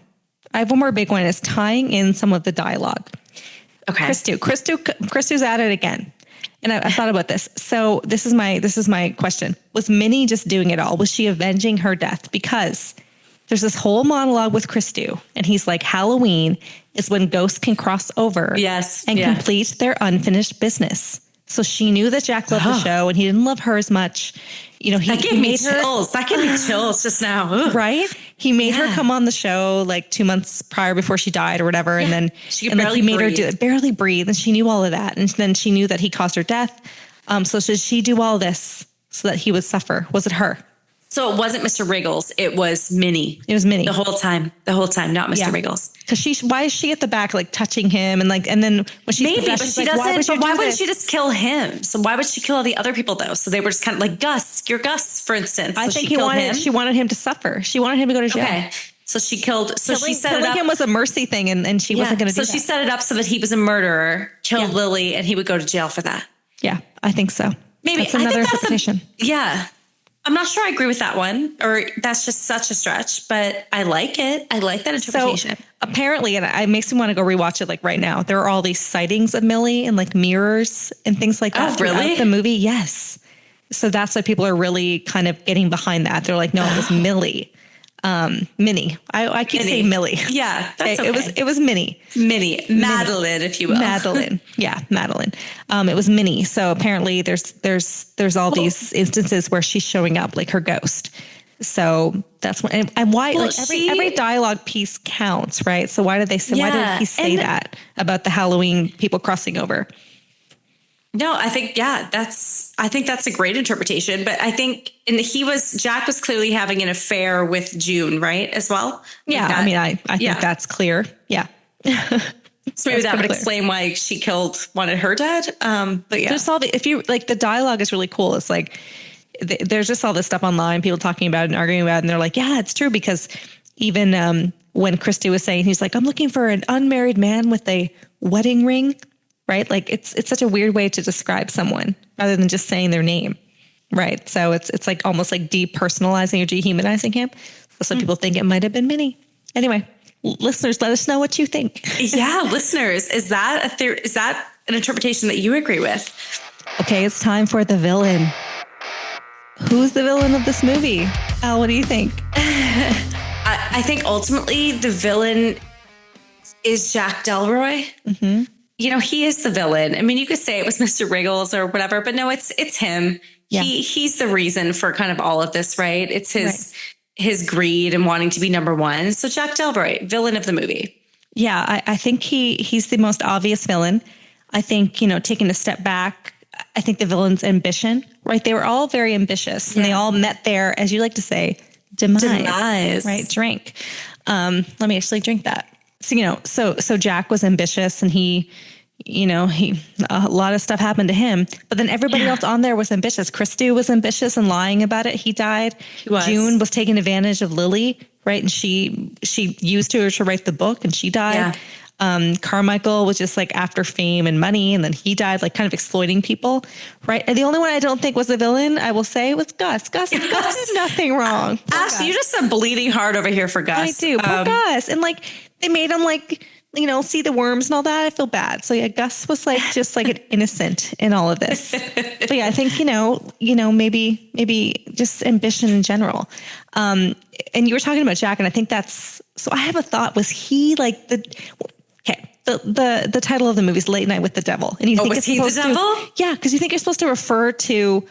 Is tying in some of the dialogue. Okay. Christou's at it again. And I thought about this. So this is my question. Was Minnie just doing it all? Was she avenging her death? Because there's this whole monologue with Christou, and he's like, Halloween is when ghosts can cross over and complete their unfinished business. So she knew that Jack loved the show and he didn't love her as much. That gave me chills. That gave me chills just now. Ugh. Right? He made her come on the show like 2 months prior before she died or whatever. Yeah. And then she could barely breathe. Barely breathe. And she knew all of that. And then she knew that he caused her death. So did she do all this so that he would suffer? Was it her? So it wasn't Mr. Wriggles. It was Minnie. It was Minnie. The whole time, not Mr. Wriggles. Because why is she at the back, like touching him? And then when she's maybe, but she doesn't. Why wouldn't she just kill him? So why would she kill all the other people though? So they were just kind of like Gus, you're Gus, for instance. I think she wanted him to suffer. She wanted him to go to jail. Okay. So she killed. So she set it up. Killing him was a mercy thing, and she wasn't going to do that. So she set it up so that he was a murderer, killed Lily, and he would go to jail for that. Yeah, I think so. Maybe that's another interpretation. Yeah. I'm not sure I agree with that one, or that's just such a stretch, but I like it. I like that interpretation. So apparently, and it makes me want to go rewatch it like right now. There are all these sightings of Millie and like mirrors and things like that throughout the movie. Yes. So that's why people are really kind of getting behind that. They're like, no, it was Millie. Minnie. I keep saying Millie. Yeah, that's okay. It was Minnie. Madeline, if you will. Madeline. Yeah, Madeline. It was Minnie. So apparently there's all these instances where she's showing up like her ghost. So that's what, and why every dialogue piece counts, right? So why did he say that about the Halloween people crossing over? No, I think, that's a great interpretation, but I think, Jack was clearly having an affair with June, right? As well. Yeah. I think that's clear. Yeah. So maybe that would explain why she wanted her dead. But yeah, there's all the dialogue is really cool. It's like, there's just all this stuff online, people talking about it and arguing about it. And they're like, yeah, it's true. Because even, when Christy was saying, he's like, I'm looking for an unmarried man with a wedding ring. Right? Like it's such a weird way to describe someone rather than just saying their name. Right. So it's like almost like depersonalizing or dehumanizing him. So people think it might've been Minnie. Anyway, listeners, let us know what you think. Yeah. Listeners, is that an interpretation that you agree with? Okay. It's time for the villain. Who's the villain of this movie? Al, what do you think? I think ultimately the villain is Jack Delroy. Mm-hmm. He is the villain. I mean, you could say it was Mr. Wriggles or whatever, but no, it's him. Yeah. He's the reason for kind of all of this, right? It's his greed and wanting to be number one. So Jack Delroy, villain of the movie. Yeah, I think he's the most obvious villain. I think, taking a step back, I think the villain's ambition, right? They were all very ambitious and they all met their, as you like to say, demise. Right? Drink. Let me actually drink that. So Jack was ambitious and he a lot of stuff happened to him, but then everybody else on there was ambitious. Christy was ambitious and lying about it. He died. June was taking advantage of Lily, right? And she used her to write the book, and she died. Carmichael was just like after fame and money, and then he died, like kind of exploiting people, right? And the only one I don't think was a villain, I will say, was Gus. Gus did nothing wrong. Ash, you just a bleeding heart over here for Gus. I do. Poor Gus. And like they made him like, see the worms and all that. I feel bad. So yeah, Gus was like just like an innocent in all of this. But yeah, I think, maybe just ambition in general. And you were talking about Jack, and I think so I have a thought. Was he like the title of the movie is Late Night with the Devil. And you think was he the devil? Yeah, because you think you're supposed to refer to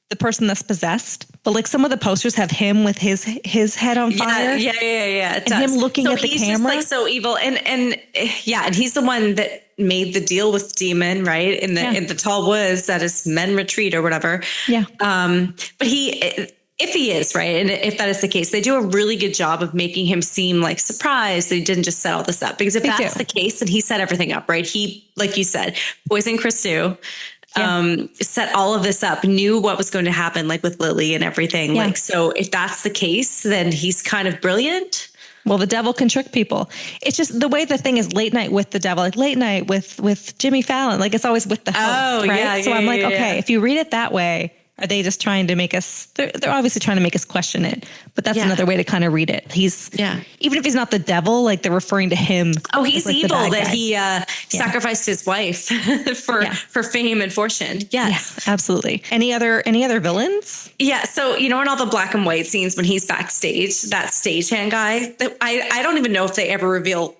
the person that's possessed, but like some of the posters have him with his head on fire. Yeah. And him looking at the camera. Just like so evil. And he's the one that made the deal with Demon, right? In the tall woods that is men retreat or whatever. Yeah. But if he is, right, and if that is the case, they do a really good job of making him seem like surprised that he didn't just set all this up. Because if that's the case, then he set everything up, right? He, like you said, poisoned Christou, set all of this up, knew what was going to happen, like with Lily and everything. Yeah. Like, so if that's the case, then he's kind of brilliant. Well, the devil can trick people. It's just the way the thing is Late Night with the Devil, like Late Night with Jimmy Fallon. Like it's always with the host, right? Yeah, so I'm like, okay, if you read it that way, are they just trying to make us, they're obviously trying to make us question it, but that's another way to kind of read it. Even if he's not the devil, like they're referring to him. Oh, he's like evil that he sacrificed his wife for fame and fortune. Yes. Yeah, absolutely. Any other villains? Yeah. So, in all the black and white scenes when he's backstage, that stagehand guy, I don't even know if they ever reveal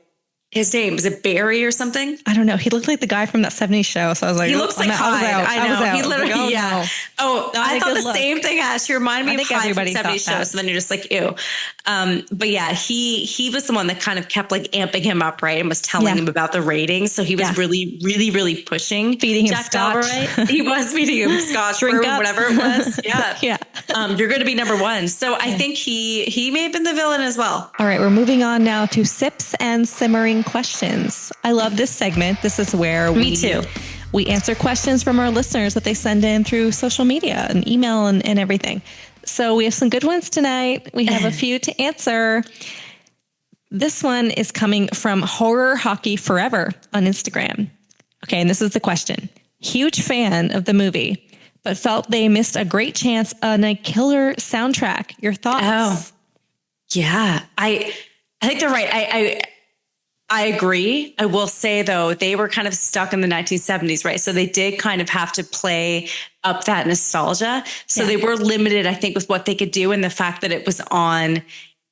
his name. Is it Barry or something? I don't know. He looked like the guy from that 70s show. So I was like, he looks like Hyde. I know. He literally, no. I thought the same thing, Ash. He reminded me of Hyde from 70s show. So then you're just like, ew. But yeah, he was the one that kind of kept like amping him up, right? And was telling him about the ratings. So he was really, really, really pushing. Feeding him Jack scotch. Right? He was feeding him scotch or whatever it was. Yeah. Yeah. You're going to be number one. So I think he may have been the villain as well. All right. We're moving on now to Sips and Simmering Questions. I love this segment. This is where Me too. We answer questions from our listeners that they send in through social media and email and everything. So we have some good ones tonight. We have a few to answer. This one is coming from Horror Hockey Forever on Instagram. Okay, and this is the question. Huge fan of the movie, but felt they missed a great chance on a killer soundtrack. Your thoughts? Oh, yeah. I think they're right. I agree. I will say, though, they were kind of stuck in the 1970s, right? So they did kind of have to play up that nostalgia. So they were limited, I think, with what they could do. And the fact that it was on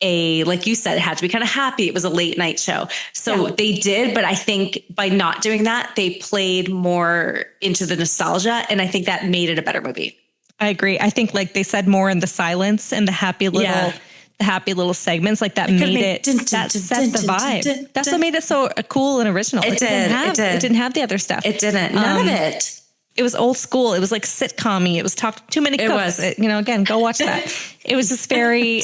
like you said, it had to be kind of happy. It was a late night show. So they did. But I think by not doing that, they played more into the nostalgia. And I think that made it a better movie. I agree. I think like they said more in the silence and the happy little segments, like that made it, that set the vibe. That's what made it so cool and original. It didn't have the other stuff. It didn't. None of it. It was old school. It was like sitcom-y. It was Too Many Cooks. Again, go watch that. It was just very,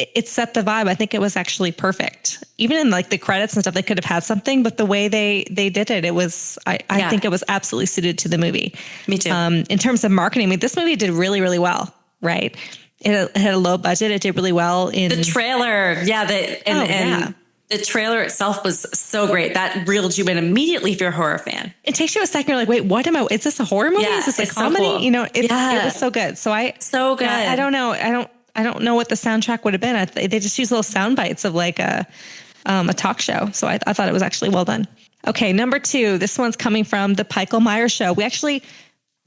it set the vibe. I think it was actually perfect. Even in like the credits and stuff, they could have had something, but the way they did it, it was, I think it was absolutely suited to the movie. Me too. In terms of marketing, this movie did really, really well, right? It had a low budget. It did really well in the trailer. The trailer itself was so great. That reeled you in immediately if you're a horror fan. It takes you a second. You're like, wait, what is this a horror movie? Is this a comedy? So cool. It was so good. So good. I don't know. I don't know what the soundtrack would have been. They just use little sound bites of like a talk show. So I thought it was actually well done. Okay. Number 2, this one's coming from the Michael Myers show.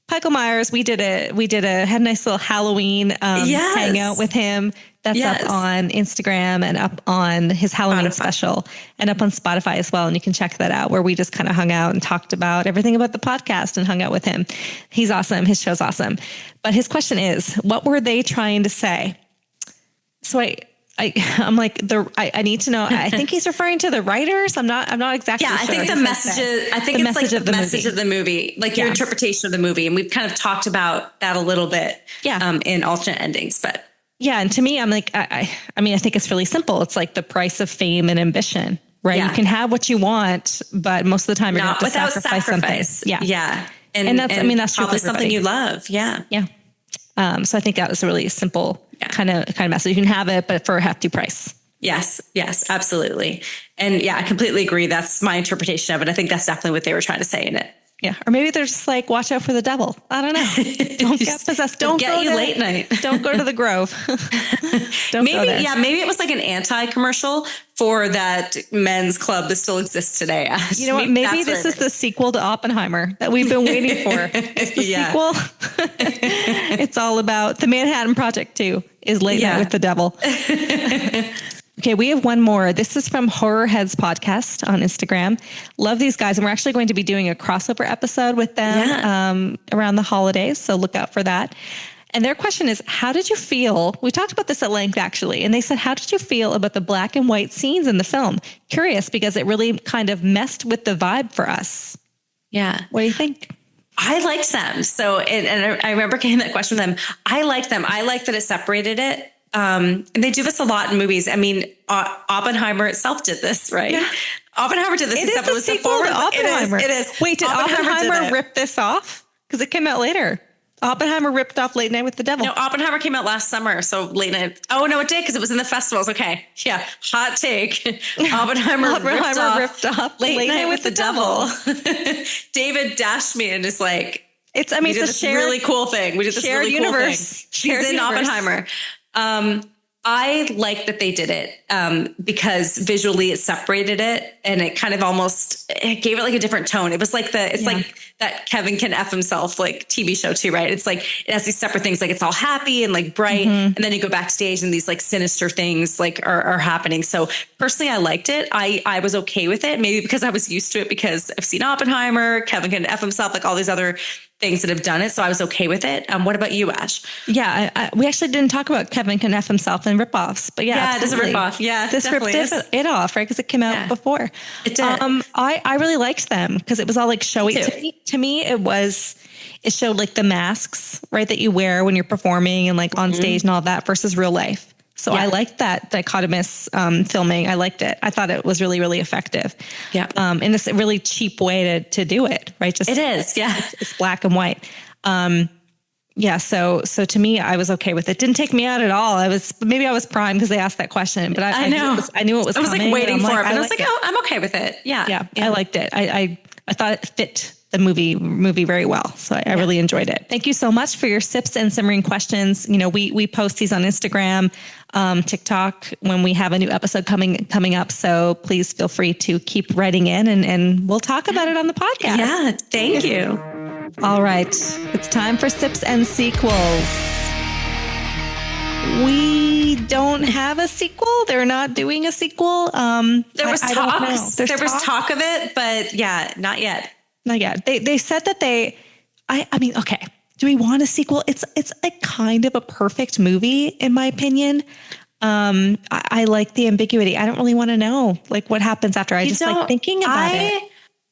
Michael Myers, we had a nice little Halloween hangout with him. That's up on Instagram and up on his Halloween special and up on Spotify as well. And you can check that out, where we just kind of hung out and talked about everything about the podcast and hung out with him. He's awesome. His show's awesome. But his question is, what were they trying to say? So I'm like, I need to know. I think he's referring to the writers. I'm not exactly sure. I think the messages, the message of the movie, like your interpretation of the movie. And we've kind of talked about that a little bit in alternate endings, but yeah. And to me, I'm like, I think it's really simple. It's like the price of fame and ambition, right? Yeah. You can have what you want, but most of the time you're going to have to sacrifice something. Yeah. Yeah. And that's true. Probably something you love. Yeah. Yeah. So I think that was a really simple kind of mess. So you can have it, but for a hefty price. Yes, absolutely. And yeah, I completely agree. That's my interpretation of it. I think that's definitely what they were trying to say in it. Yeah. Or maybe they're just like, watch out for the devil. I don't know. Don't get possessed. Don't get you late night. Don't go to the Grove. Maybe it was like an anti-commercial for that men's club that still exists today. You know what? Maybe this is the sequel to Oppenheimer that we've been waiting for. It's the sequel. It's all about the Manhattan Project 2 is Late Night with the Devil. Okay, we have one more. This is from Horror Heads Podcast on Instagram. Love these guys. And we're actually going to be doing a crossover episode with them around the holidays. So look out for that. And their question is, how did you feel? We talked about this at length, actually. And they said, how did you feel about the black and white scenes in the film? Curious, because it really kind of messed with the vibe for us. Yeah. What do you think? I liked them. So, and I remember getting that question with them. I liked them. I like that it separated it. And they do this a lot in movies. I mean, Oppenheimer itself did this, right? Yeah. Oppenheimer did this. It is the sequel to Oppenheimer. It is. Wait, did Oppenheimer rip this off? Because it came out later. Oppenheimer ripped off Late Night with the Devil. No, Oppenheimer came out last summer. So Late Night. Oh, no, it did because it was in the festivals. Okay. Yeah. Hot take. Oppenheimer ripped off Late Night with the Devil. David Dashman is like, it's a shared, really cool thing. We did this shared really cool universe. Thing. He's in Oppenheimer. I like that they did it because visually it separated it and it kind of it gave it like a different tone. It was like like that Kevin Can F Himself like TV show too, right? It's like it has these separate things, like it's all happy and like bright, and then you go backstage and these like sinister things like are happening. So personally, I liked it. I was okay with it, maybe because I was used to it because I've seen Oppenheimer, Kevin Can F Himself, like all these other things that have done it. So I was okay with it. What about you, Ash? Yeah, we actually didn't talk about Kevin Can F Himself and ripoffs, but yeah, it is a ripoff. Yeah, this ripped it off, right? Because it came out before. It did. I really liked them because it was all like showy. To me, it showed like the masks, right, that you wear when you're performing and like on stage and all that versus real life. So I liked that dichotomous filming. I liked it. I thought it was really, really effective. Yeah. In this really cheap way to do it, right? It is. Yeah. It's black and white. So to me, I was okay with it. Didn't take me out at all. I was primed because they asked that question, but I know. I knew it was. I was coming, like waiting for it, but I was like, oh, I'm okay with it. Yeah. Yeah. I liked it. I thought it fit the movie very well. So I really enjoyed it. Thank you so much for your sips and simmering questions. You know, we post these on Instagram, TikTok when we have a new episode coming up. So please feel free to keep writing in and we'll talk about it on the podcast. Yeah. Thank you. All right. It's time for sips and sequels. We don't have a sequel. They're not doing a sequel. There was talk. There was talk of it, but yeah, not yet. Not yet. They said that I mean, okay. Do we want a sequel? It's a kind of a perfect movie, in my opinion. I like the ambiguity. I don't really want to know like what happens after. I just like thinking about it.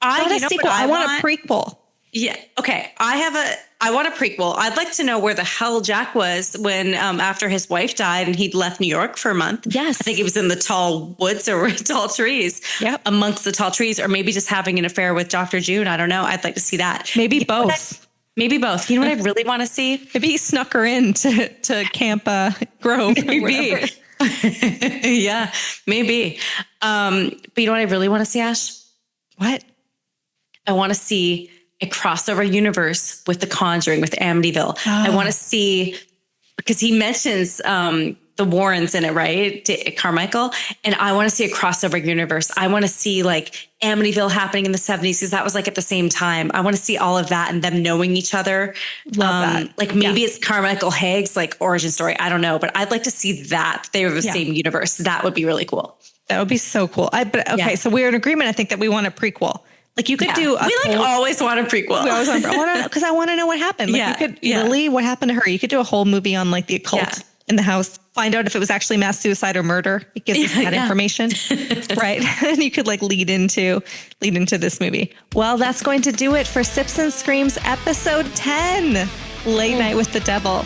I want a sequel. I want a prequel. Yeah. Okay. I want a prequel. I'd like to know where the hell Jack was when after his wife died and he'd left New York for a month. Yes. I think he was in the tall woods or tall trees. Yep. Amongst the tall trees, or maybe just having an affair with Dr. June. I don't know. I'd like to see that. Maybe both. Maybe both. You know what I really want to see? Maybe he snuck her in to Camp Grove. Maybe. Yeah, maybe. But you know what I really want to see, Ash? What? I want to see a crossover universe with The Conjuring, with Amityville. Oh. I want to see, because he mentions the Warrens in it, right? Carmichael. And I want to see a crossover universe. I want to see like Amityville happening in the 70s because that was like at the same time. I want to see all of that and them knowing each other. Love that. Like maybe it's Carmichael Haig's like origin story. I don't know, but I'd like to see that. They were the same universe. That would be really cool. That would be so cool. So we're in agreement. I think that we want a prequel. Like you could do. Always want a prequel. We always want because I want to know what happened. Like you could Lily, what happened to her? You could do a whole movie on like the occult in the house. Find out if it was actually mass suicide or murder. It gives us that information, right? And you could like lead into this movie. Well, that's going to do it for Sips and Screams episode 10, Late Night with the Devil.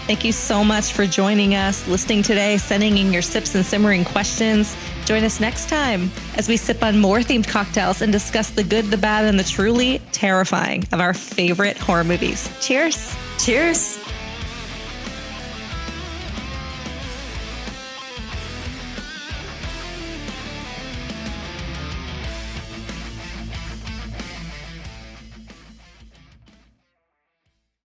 Thank you so much for joining us, listening today, sending in your sips and simmering questions. Join us next time as we sip on more themed cocktails and discuss the good, the bad, and the truly terrifying of our favorite horror movies. Cheers. Cheers.